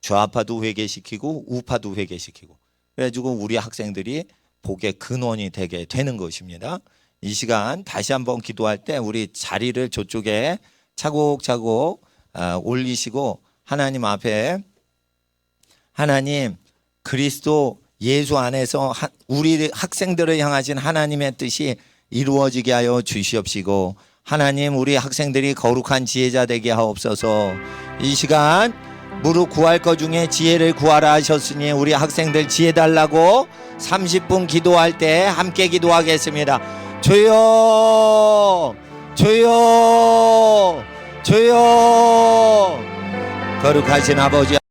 좌파도 회개시키고 우파도 회개시키고, 그래가지고 우리 학생들이 복의 근원이 되게 되는 것입니다. 이 시간 다시 한번 기도할 때 우리 자리를 저쪽에 차곡차곡 올리시고 하나님 앞에, 하나님 그리스도 예수 안에서 우리 학생들을 향하신 하나님의 뜻이 이루어지게 하여 주시옵시고, 하나님 우리 학생들이 거룩한 지혜자 되게 하옵소서. 이 시간 무릇 구할 것 중에 지혜를 구하라 하셨으니 우리 학생들 지혜 달라고 30분 기도할 때 함께 기도하겠습니다. 주여 주여 주여. 거룩하신 아버지